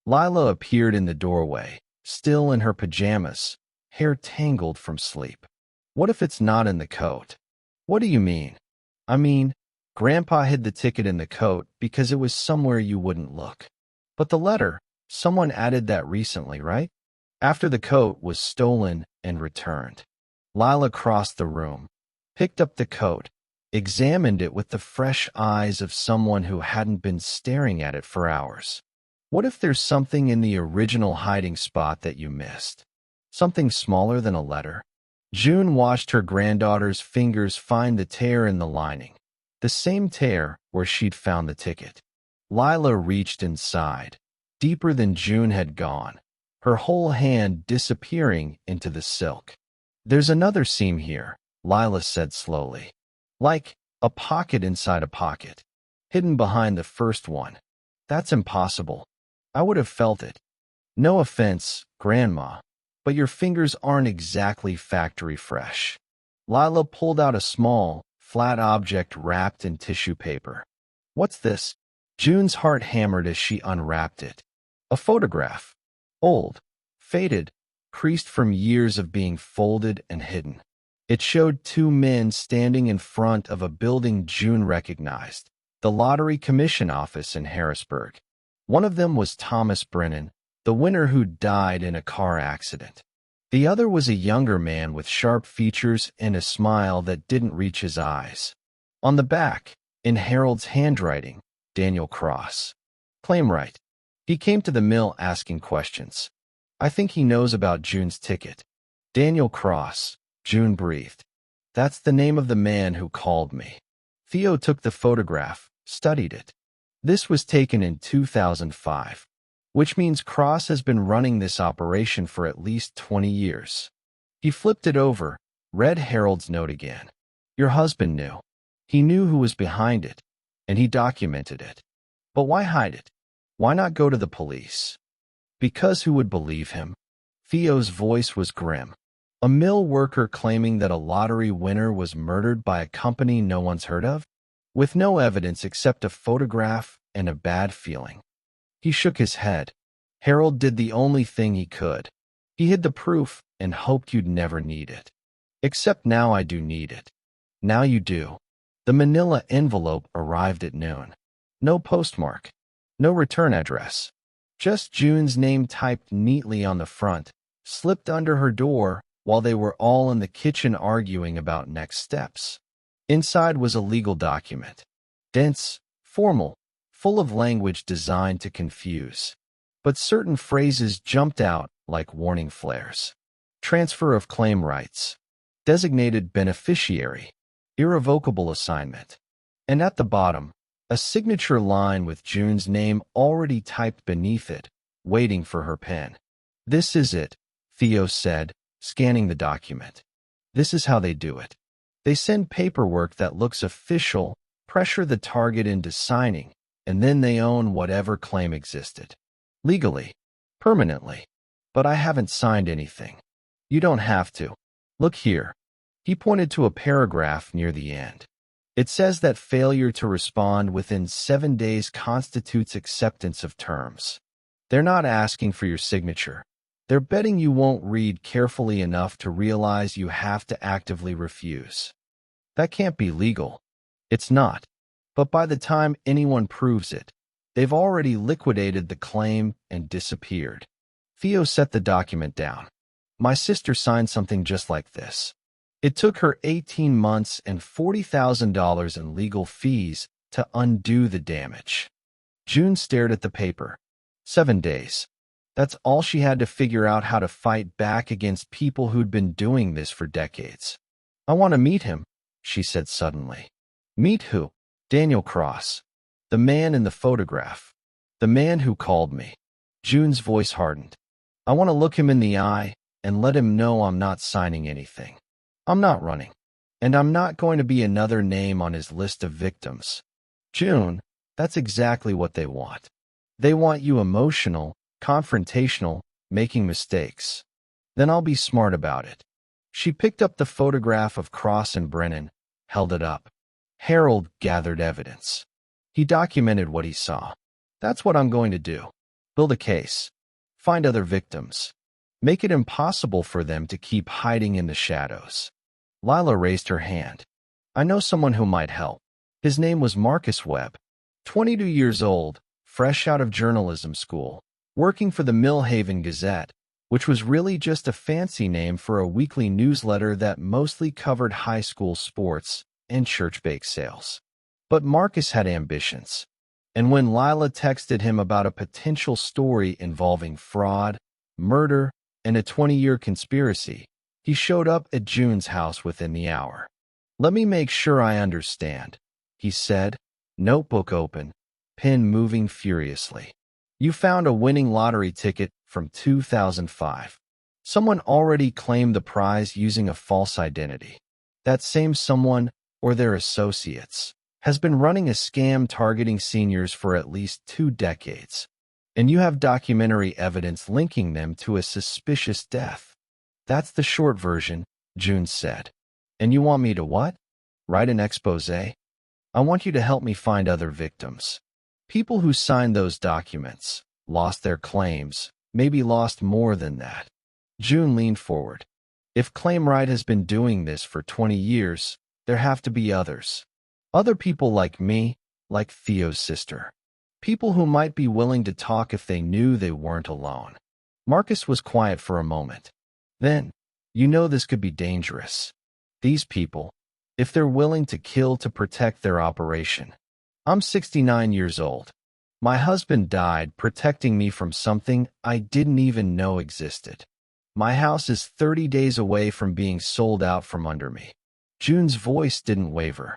Speaker 4: Lila appeared in the doorway, still in her pajamas, hair tangled from sleep. What if it's not in the coat? What do you mean? I mean, Grandpa hid the ticket in the coat because it was somewhere you wouldn't look. But the letter, someone added that recently, right? After the coat was stolen and returned. Lila crossed the room, picked up the coat, examined it with the fresh eyes of someone who hadn't been staring at it for hours. What if there's something in the original hiding spot that you missed? Something smaller than a letter? June watched her granddaughter's fingers find the tear in the lining, the same tear where she'd found the ticket. Lila reached inside, deeper than June had gone, her whole hand disappearing into the silk. There's another seam here, Lila said slowly. Like a pocket inside a pocket, hidden behind the first one. That's impossible. I would have felt it. No offense, Grandma, but your fingers aren't exactly factory fresh. Lila pulled out a small, flat object wrapped in tissue paper. What's this? June's heart hammered as she unwrapped it. A photograph. Old, faded, creased from years of being folded and hidden. It showed 2 men standing in front of a building June recognized, the Lottery Commission office in Harrisburg. One of them was Thomas Brennan, the winner who died in a car accident. The other was a younger man with sharp features and a smile that didn't reach his eyes. On the back, in Harold's handwriting, Daniel Cross. Claim right. He came to the mill asking questions. I think he knows about June's ticket. Daniel Cross. June breathed. That's the name of the man who called me. Theo took the photograph, studied it. This was taken in 2005, which means Cross has been running this operation for at least 20 years. He flipped it over, read Harold's note again. Your husband knew. He knew who was behind it, and he documented it. But why hide it? Why not go to the police? Because who would believe him? Theo's voice was grim. A mill worker claiming that a lottery winner was murdered by a company no one's heard of? With no evidence except a photograph and a bad feeling. He shook his head. Harold did the only thing he could. He hid the proof and hoped you'd never need it. Except now I do need it. Now you do. The manila envelope arrived at noon. No postmark. No return address. Just June's name typed neatly on the front, slipped under her door while they were all in the kitchen arguing about next steps. Inside was a legal document. Dense, formal, full of language designed to confuse. But certain phrases jumped out like warning flares. Transfer of claim rights. Designated beneficiary. Irrevocable assignment. And at the bottom, a signature line with June's name already typed beneath it, waiting for her pen. This is it, Theo said, scanning the document. This is how they do it. They send paperwork that looks official, pressure the target into signing, and then they own whatever claim existed. Legally. Permanently. But I haven't signed anything. You don't have to. Look here. He pointed to a paragraph near the end. It says that failure to respond within 7 days constitutes acceptance of terms. They're not asking for your signature. They're betting you won't read carefully enough to realize you have to actively refuse. That can't be legal. It's not. But by the time anyone proves it, they've already liquidated the claim and disappeared. Theo set the document down. My sister signed something just like this. It took her 18 months and $40,000 in legal fees to undo the damage. June stared at the paper. 7 days. That's all she had to figure out how to fight back against people who'd been doing this for decades. I want to meet him, she said suddenly. Meet who? Daniel Cross. The man in the photograph. The man who called me. June's voice hardened. I want to look him in the eye and let him know I'm not signing anything. I'm not running. And I'm not going to be another name on his list of victims. June, that's exactly what they want. They want you emotional, confrontational, making mistakes. Then I'll be smart about it. She picked up the photograph of Cross and Brennan, held it up. Harold gathered evidence. He documented what he saw. That's what I'm going to do. Build a case. Find other victims. Make it impossible for them to keep hiding in the shadows. Lila raised her hand. I know someone who might help. His name was Marcus Webb. 22 years old, fresh out of journalism school, working for the Millhaven Gazette, which was really just a fancy name for a weekly newsletter that mostly covered high school sports and church bake sales. But Marcus had ambitions. And when Lila texted him about a potential story involving fraud, murder, and a 20-year conspiracy, he showed up at June's house within the hour. Let me make sure I understand, he said, notebook open, pen moving furiously. You found a winning lottery ticket from 2005. Someone already claimed the prize using a false identity. That same someone, or their associates, has been running a scam targeting seniors for at least 2 decades. And you have documentary evidence linking them to a suspicious death. That's the short version, June said. And you want me to what? Write an expose? I want you to help me find other victims. People who signed those documents, lost their claims, maybe lost more than that. June leaned forward. If Claimright has been doing this for 20 years, there have to be others. Other people like me, like Theo's sister. People who might be willing to talk if they knew they weren't alone. Marcus was quiet for a moment. Then, you know this could be dangerous. These people, if they're willing to kill to protect their operation. I'm 69 years old. My husband died protecting me from something I didn't even know existed. My house is 30 days away from being sold out from under me. June's voice didn't waver.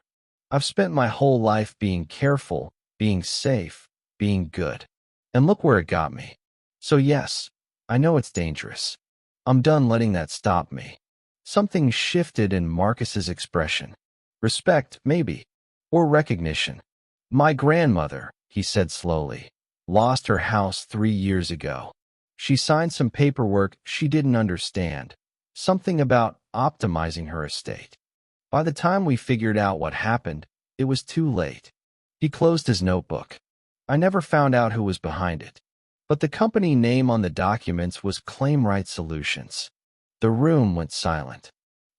Speaker 4: I've spent my whole life being careful, being safe, being good. And look where it got me. So yes, I know it's dangerous. I'm done letting that stop me. Something shifted in Marcus's expression. Respect, maybe, or recognition. My grandmother, he said slowly, lost her house 3 years ago. She signed some paperwork she didn't understand, something about optimizing her estate. By the time we figured out what happened, it was too late. He closed his notebook. I never found out who was behind it, but the company name on the documents was Claim Right Solutions. The room went silent.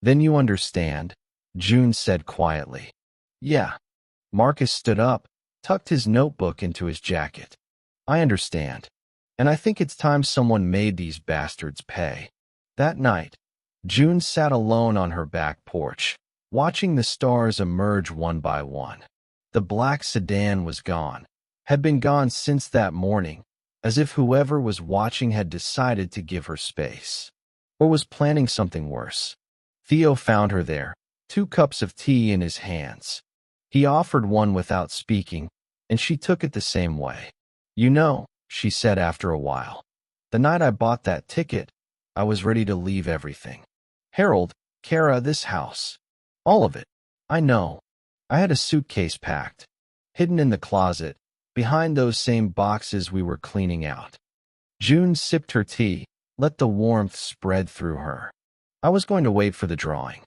Speaker 4: Then you understand, June said quietly. Yeah. Marcus stood up, tucked his notebook into his jacket. I understand. And I think it's time someone made these bastards pay. That night, June sat alone on her back porch, watching the stars emerge one by one. The black sedan was gone, had been gone since that morning, as if whoever was watching had decided to give her space. Or was planning something worse. Theo found her there, 2 cups of tea in his hands. He offered one without speaking, and she took it the same way. You know, she said after a while, the night I bought that ticket, I was ready to leave everything. Harold, Kara, this house. All of it. I know. I had a suitcase packed, hidden in the closet, behind those same boxes we were cleaning out. June sipped her tea, let the warmth spread through her. I was going to wait for the drawing.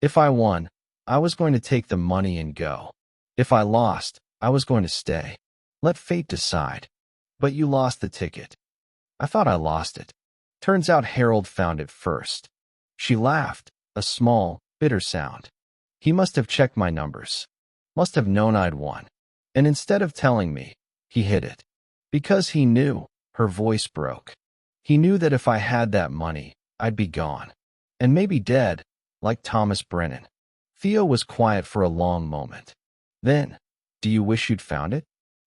Speaker 4: If I won, I was going to take the money and go. If I lost, I was going to stay. Let fate decide. But you lost the ticket. I thought I lost it. Turns out Harold found it first. She laughed, a small, bitter sound. He must have checked my numbers. Must have known I'd won. And instead of telling me, he hid it. Because he knew, her voice broke. He knew that if I had that money, I'd be gone. And maybe dead, like Thomas Brennan. Theo was quiet for a long moment. Then, do you wish you'd found it?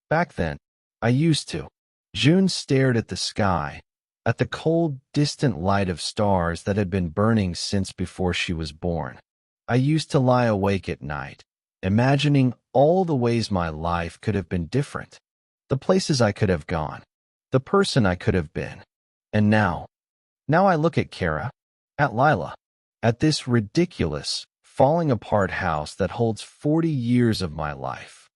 Speaker 4: Back then, I used to. June stared at the sky, at the cold, distant light of stars that had been burning since before she was born. I used to lie awake at night, imagining all the ways my life could have been different, the places I could have gone, the person I could have been. And now I look at Kara, at Lila, at this ridiculous, falling apart house that holds 40 years of my life.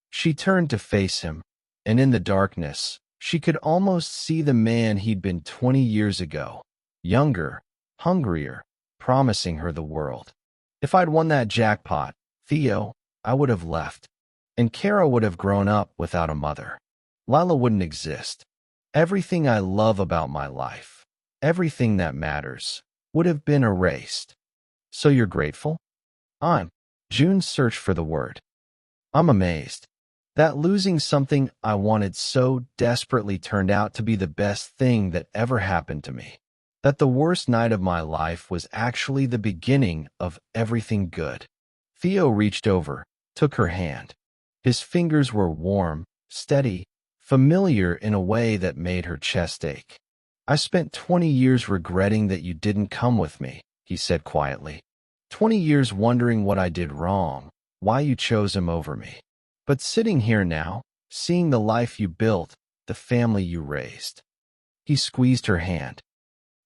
Speaker 4: She turned to face him, and in the darkness, she could almost see the man he'd been 20 years ago, younger, hungrier, promising her the world. If I'd won that jackpot, Theo, I would have left, and Kara would have grown up without a mother. Lila wouldn't exist. Everything I love about my life, everything that matters, would have been erased. So you're grateful? June searched for the word. I'm amazed. That losing something I wanted so desperately turned out to be the best thing that ever happened to me. That the worst night of my life was actually the beginning of everything good. Theo reached over, took her hand. His fingers were warm, steady, familiar in a way that made her chest ache. I spent 20 years regretting that you didn't come with me, he said quietly. 20 years wondering what I did wrong, why you chose him over me. But sitting here now, seeing the life you built, the family you raised. He squeezed her hand.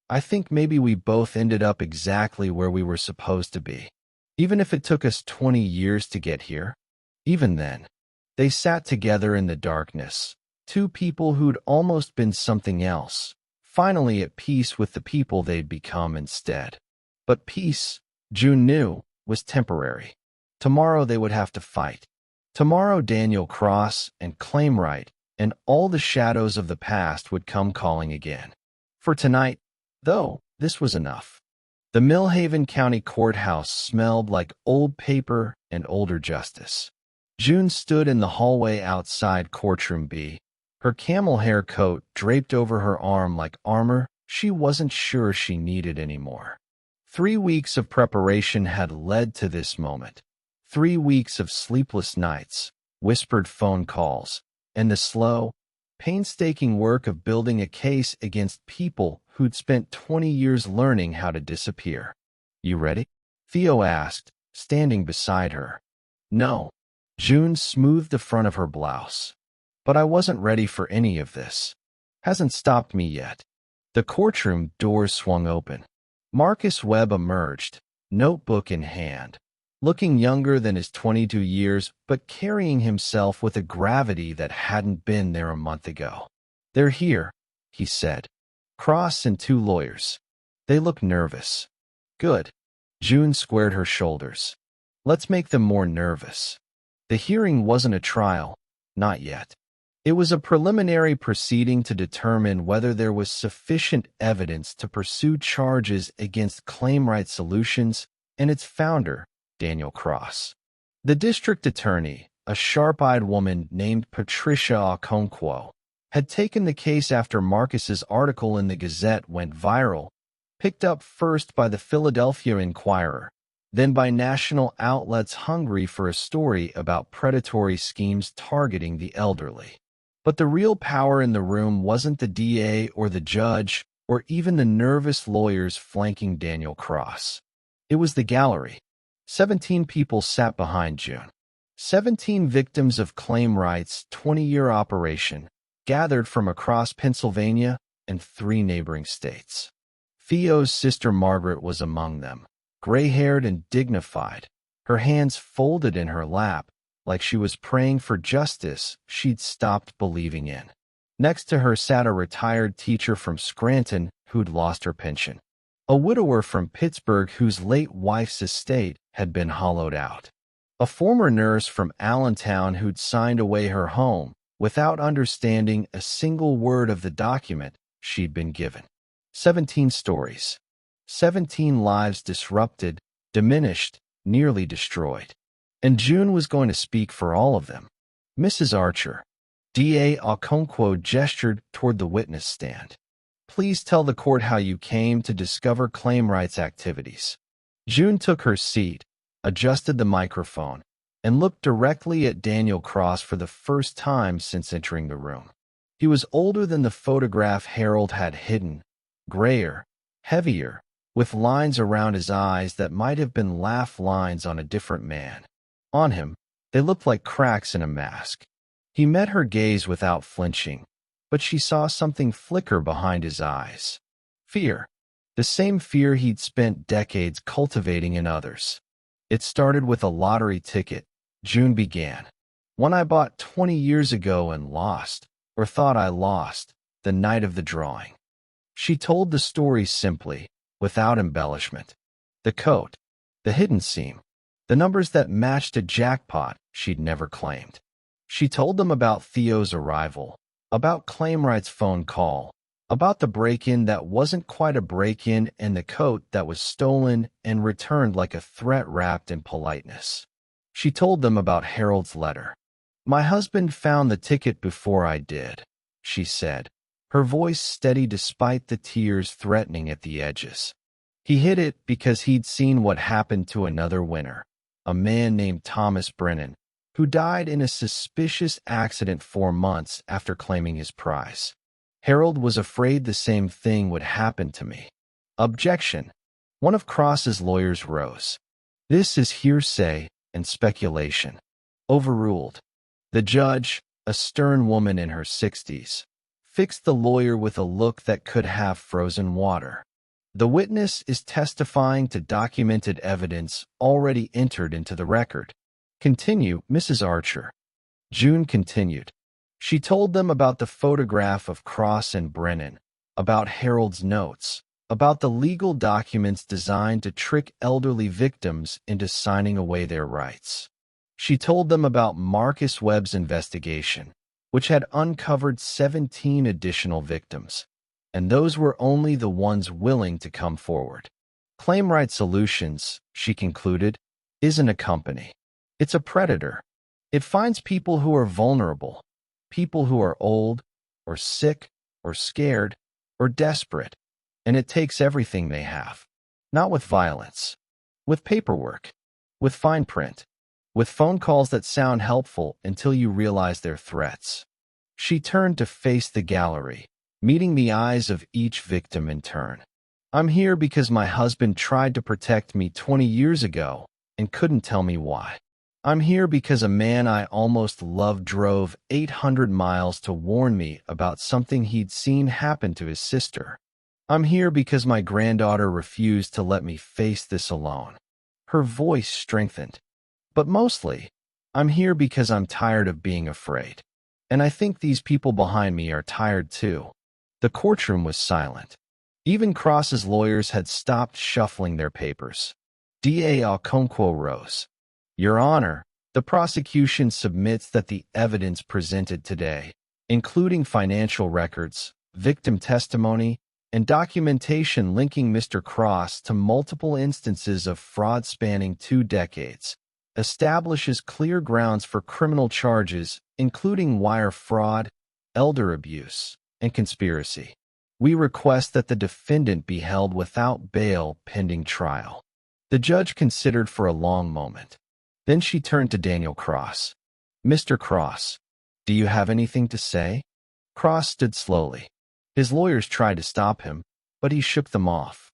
Speaker 4: I think maybe we both ended up exactly where we were supposed to be. Even if it took us 20 years to get here. Even then, they sat together in the darkness, 2 people who'd almost been something else, finally at peace with the people they'd become instead. But peace, June knew, was temporary. Tomorrow they would have to fight. Tomorrow Daniel Cross and Claim Right and all the shadows of the past would come calling again. For tonight, though, this was enough. The Millhaven County Courthouse smelled like old paper and older justice. June stood in the hallway outside Courtroom B, her camel hair coat draped over her arm like armor she wasn't sure she needed anymore. 3 weeks of preparation had led to this moment. 3 weeks of sleepless nights, whispered phone calls, and the slow, painstaking work of building a case against people who'd spent 20 years learning how to disappear. You ready? Theo asked, standing beside her. No. June smoothed the front of her blouse. But I wasn't ready for any of this. Hasn't stopped me yet. The courtroom doors swung open. Marcus Webb emerged, notebook in hand, looking younger than his 22 years, but carrying himself with a gravity that hadn't been there a month ago. "They're here," he said. "Cross and 2 lawyers. They look nervous." "Good." June squared her shoulders. "Let's make them more nervous." The hearing wasn't a trial, not yet. It was a preliminary proceeding to determine whether there was sufficient evidence to pursue charges against Claimright Solutions and its founder, Daniel Cross. The district attorney, a sharp-eyed woman named Patricia Okonkwo, had taken the case after Marcus's article in the Gazette went viral, picked up first by the Philadelphia Inquirer, then by national outlets hungry for a story about predatory schemes targeting the elderly. But the real power in the room wasn't the DA or the judge or even the nervous lawyers flanking Daniel Cross. It was the gallery. 17 people sat behind June. 17 victims of Claimright's 20-year operation, gathered from across Pennsylvania and 3 neighboring states. Theo's sister Margaret was among them, gray-haired and dignified, her hands folded in her lap, like she was praying for justice she'd stopped believing in. Next to her sat a retired teacher from Scranton who'd lost her pension, a widower from Pittsburgh whose late wife's estate had been hollowed out, a former nurse from Allentown who'd signed away her home without understanding a single word of the document she'd been given. 17 stories. 17 lives disrupted, diminished, nearly destroyed. And June was going to speak for all of them. "Mrs. Archer," DA Okonkwo gestured toward the witness stand. "Please tell the court how you came to discover Claimright's activities." June took her seat, adjusted the microphone, and looked directly at Daniel Cross for the first time since entering the room. He was older than the photograph Harold had hidden, grayer, heavier, with lines around his eyes that might have been laugh lines on a different man. On him, they looked like cracks in a mask. He met her gaze without flinching, but she saw something flicker behind his eyes. Fear. The same fear he'd spent decades cultivating in others. "It started with a lottery ticket," June began. "One I bought 20 years ago and lost, or thought I lost, the night of the drawing." She told the story simply, without embellishment. The coat, the hidden seam, the numbers that matched a jackpot she'd never claimed. She told them about Theo's arrival, about Claimright's phone call, about the break-in that wasn't quite a break-in and the coat that was stolen and returned like a threat wrapped in politeness. She told them about Harold's letter. "My husband found the ticket before I did," she said, her voice steady despite the tears threatening at the edges. "He hid it because he'd seen what happened to another winner, a man named Thomas Brennan, who died in a suspicious accident 4 months after claiming his prize. Harold was afraid the same thing would happen to me." Objection. One of Cross's lawyers rose. "This is hearsay and speculation." Overruled. The judge, a stern woman in her 60s, fixed the lawyer with a look that could have frozen water. "The witness is testifying to documented evidence already entered into the record. Continue, Mrs. Archer." June continued. She told them about the photograph of Cross and Brennan, about Harold's notes, about the legal documents designed to trick elderly victims into signing away their rights. She told them about Marcus Webb's investigation, which had uncovered 17 additional victims, and those were only the ones willing to come forward. Claimright Solutions, she concluded, isn't a company. It's a predator. It finds people who are vulnerable, people who are old, or sick, or scared, or desperate, and it takes everything they have. Not with violence, with paperwork, with fine print, with phone calls that sound helpful until you realize they're threats. She turned to face the gallery, meeting the eyes of each victim in turn. "I'm here because my husband tried to protect me 20 years ago and couldn't tell me why. I'm here because a man I almost loved drove 800 miles to warn me about something he'd seen happen to his sister. I'm here because my granddaughter refused to let me face this alone. Her voice strengthened. But mostly, I'm here because I'm tired of being afraid. And I think these people behind me are tired too. The courtroom was silent. Even Cross's lawyers had stopped shuffling their papers. D.A. Okonkwo rose. Your Honor, the prosecution submits that the evidence presented today, including financial records, victim testimony, and documentation linking Mr. Cross to multiple instances of fraud spanning 2 decades, establishes clear grounds for criminal charges, including wire fraud, elder abuse, and conspiracy. We request that the defendant be held without bail pending trial. The judge considered for a long moment. Then she turned to Daniel Cross. Mr. Cross, do you have anything to say? Cross stood slowly. His lawyers tried to stop him, but he shook them off.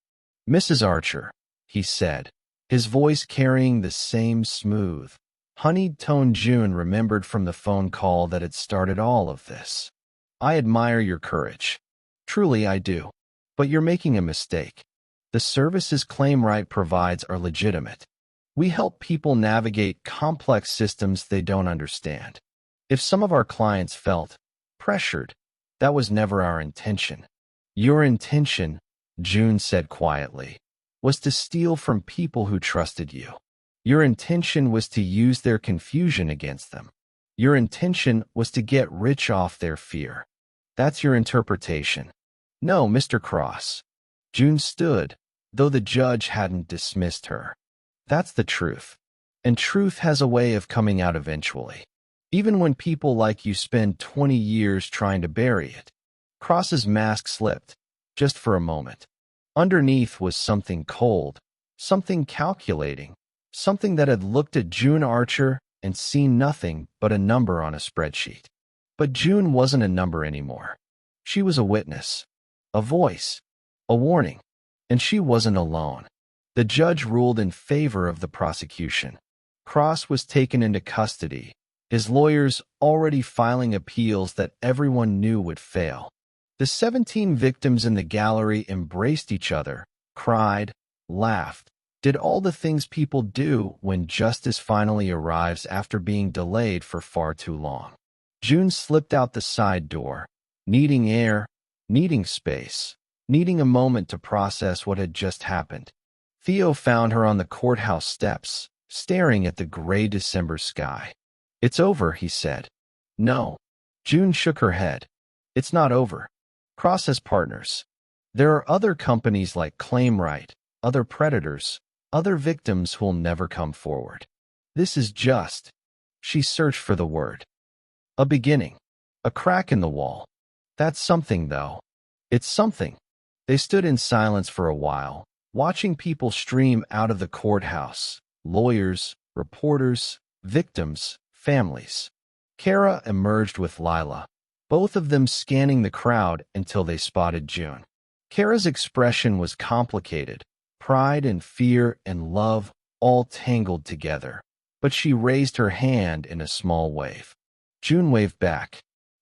Speaker 4: Mrs. Archer, he said, his voice carrying the same smooth, honeyed tone June remembered from the phone call that had started all of this. I admire your courage. Truly I do. But you're making a mistake. The services claim right provides are legitimate. We help people navigate complex systems they don't understand. If some of our clients felt pressured, that was never our intention. Your intention, June said quietly, was to steal from people who trusted you. Your intention was to use their confusion against them. Your intention was to get rich off their fear. That's your interpretation. No, Mr. Cross. June stood, though the judge hadn't dismissed her. That's the truth. And truth has a way of coming out eventually. Even when people like you spend 20 years trying to bury it. Cross's mask slipped, just for a moment. Underneath was something cold, something calculating, something that had looked at June Archer and seen nothing but a number on a spreadsheet. But June wasn't a number anymore. She was a witness, a voice, a warning, and she wasn't alone. The judge ruled in favor of the prosecution. Cross was taken into custody, his lawyers already filing appeals that everyone knew would fail. The 17 victims in the gallery embraced each other, cried, laughed, did all the things people do when justice finally arrives after being delayed for far too long. June slipped out the side door, needing air, needing space, needing a moment to process what had just happened. Theo found her on the courthouse steps, staring at the gray December sky. It's over, he said. No. June shook her head. It's not over. Cross has partners. There are other companies like ClaimRight, other predators, other victims who'll never come forward. This is just, she searched for the word, a beginning, a crack in the wall. That's something, though. It's something. They stood in silence for a while, watching people stream out of the courthouse, lawyers, reporters, victims, families. Kara emerged with Lila, both of them scanning the crowd until they spotted June. Kara's expression was complicated, pride and fear and love all tangled together, but she raised her hand in a small wave. June waved back.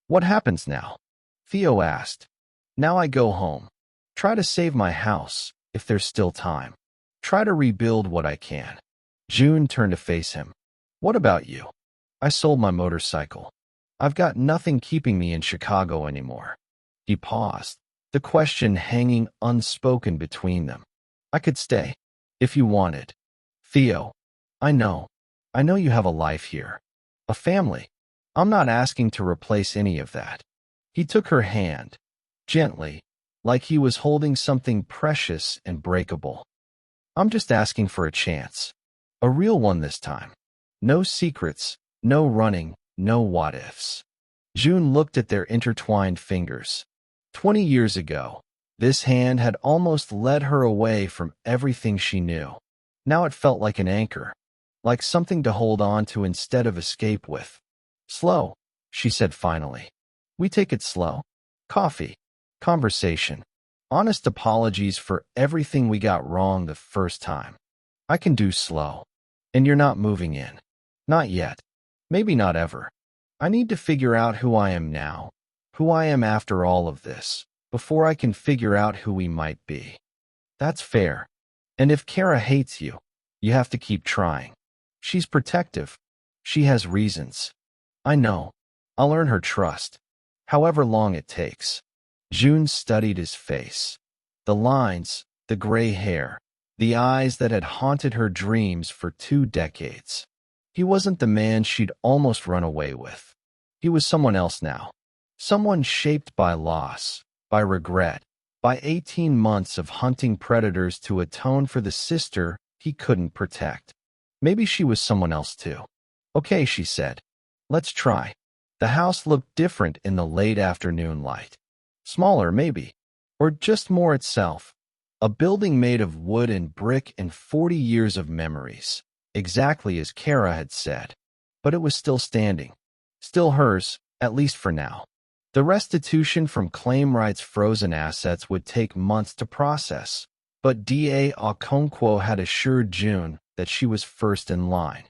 Speaker 4: What happens now? Theo asked. Now I go home. Try to save my house, if there's still time. Try to rebuild what I can. June turned to face him. What about you? I sold my motorcycle. I've got nothing keeping me in Chicago anymore. He paused, the question hanging unspoken between them. I could stay, if you wanted. Theo, I know you have a life here. A family. I'm not asking to replace any of that. He took her hand, gently, like he was holding something precious and breakable. I'm just asking for a chance. A real one this time. No secrets, no running, no what-ifs. June looked at their intertwined fingers. 20 years ago, this hand had almost led her away from everything she knew. Now it felt like an anchor, like something to hold on to instead of escape with. Slow, she said finally. We take it slow. Coffee. Conversation. Honest apologies for everything we got wrong the first time. I can do slow. And you're not moving in. Not yet. Maybe not ever. I need to figure out who I am now, who I am after all of this, before I can figure out who we might be. That's fair. And if Kara hates you, you have to keep trying. She's protective. She has reasons. I know. I'll earn her trust, however long it takes. June studied his face. The lines, the gray hair, the eyes that had haunted her dreams for 2 decades. He wasn't the man she'd almost run away with. He was someone else now. Someone shaped by loss, by regret, by 18 months of hunting predators to atone for the sister he couldn't protect. Maybe she was someone else too. Okay, she said. Let's try. The house looked different in the late afternoon light. Smaller, maybe. Or just more itself. A building made of wood and brick and 40 years of memories. Exactly as Kara had said. But it was still standing. Still hers, at least for now. The restitution from claim rights frozen assets would take months to process. But D.A. Okonkwo had assured June that she was first in line.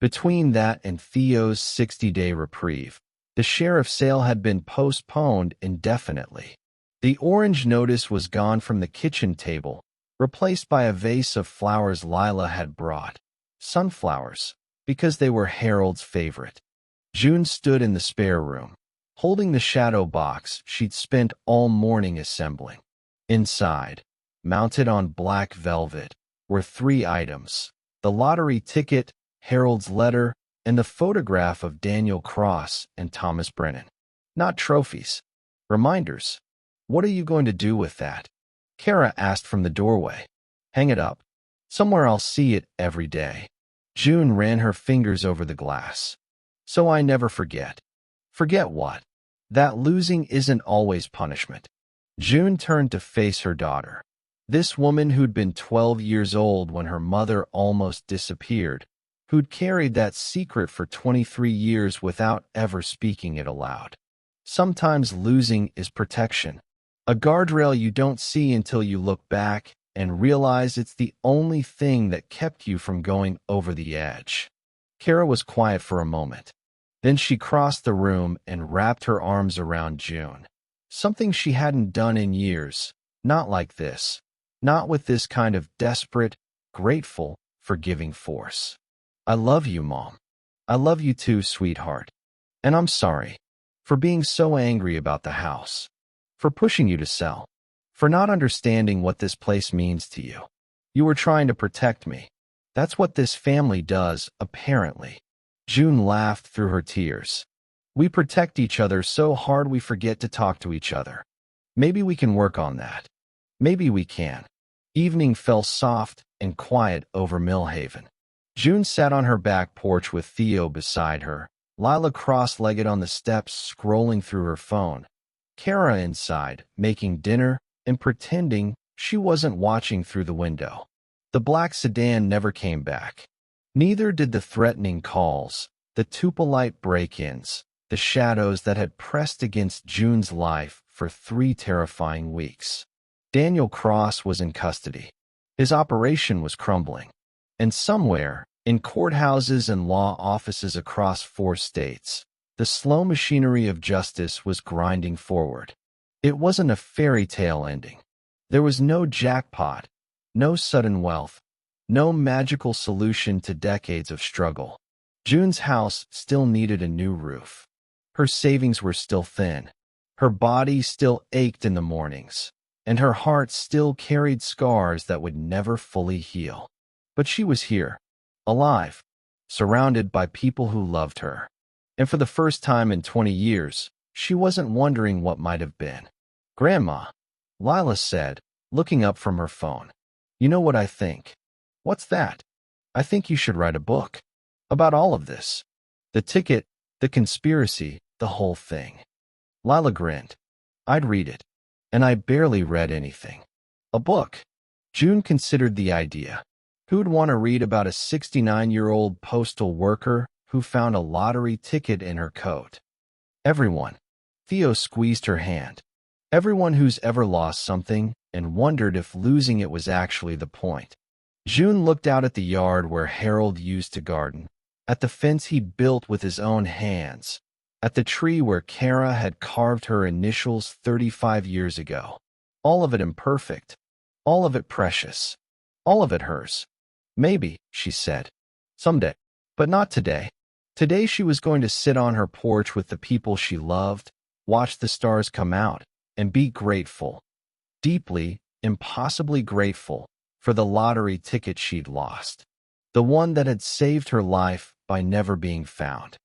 Speaker 4: Between that and Theo's 60-day reprieve, the sheriff's sale had been postponed indefinitely. The orange notice was gone from the kitchen table, replaced by a vase of flowers Lila had brought. Sunflowers, because they were Harold's favorite. June stood in the spare room, holding the shadow box she'd spent all morning assembling. Inside, mounted on black velvet, were 3 items: the lottery ticket, Harold's letter, and the photograph of Daniel Cross and Thomas Brennan. Not trophies. Reminders. What are you going to do with that? Kara asked from the doorway. Hang it up. Somewhere I'll see it every day. June ran her fingers over the glass. So I never forget. Forget what? That losing isn't always punishment. June turned to face her daughter. This woman who'd been 12 years old when her mother almost disappeared, who'd carried that secret for 23 years without ever speaking it aloud. Sometimes losing is protection. A guardrail you don't see until you look back and realize it's the only thing that kept you from going over the edge. Kara was quiet for a moment. Then she crossed the room and wrapped her arms around June. Something she hadn't done in years. Not like this. Not with this kind of desperate, grateful, forgiving force. I love you, Mom. I love you too, sweetheart. And I'm sorry for being so angry about the house, for pushing you to sell, for not understanding what this place means to you. You were trying to protect me. That's what this family does, apparently. June laughed through her tears. We protect each other so hard we forget to talk to each other. Maybe we can work on that. Maybe we can. Evening fell soft and quiet over Millhaven. June sat on her back porch with Theo beside her, Lila cross-legged on the steps scrolling through her phone, Kara inside, making dinner and pretending she wasn't watching through the window. The black sedan never came back. Neither did the threatening calls, the Tupelite break-ins, the shadows that had pressed against June's life for 3 terrifying weeks. Daniel Cross was in custody. His operation was crumbling. And somewhere, in courthouses and law offices across 4 states, the slow machinery of justice was grinding forward. It wasn't a fairy tale ending. There was no jackpot, no sudden wealth, no magical solution to decades of struggle. June's house still needed a new roof. Her savings were still thin. Her body still ached in the mornings, and her heart still carried scars that would never fully heal. But she was here, alive, surrounded by people who loved her. And for the first time in 20 years, she wasn't wondering what might have been. Grandma, Lila said, looking up from her phone. You know what I think? What's that? I think you should write a book. About all of this. The ticket, the conspiracy, the whole thing. Lila grinned. I'd read it. And I barely read anything. A book. June considered the idea. Who'd want to read about a 69-year-old postal worker who found a lottery ticket in her coat? Everyone. Theo squeezed her hand. Everyone who's ever lost something and wondered if losing it was actually the point. June looked out at the yard where Harold used to garden, at the fence he'd built with his own hands, at the tree where Kara had carved her initials 35 years ago. All of it imperfect, all of it precious, all of it hers. Maybe, she said, someday, but not today. Today she was going to sit on her porch with the people she loved, watch the stars come out, and be grateful, deeply, impossibly grateful, for the lottery ticket she'd lost. The one that had saved her life by never being found.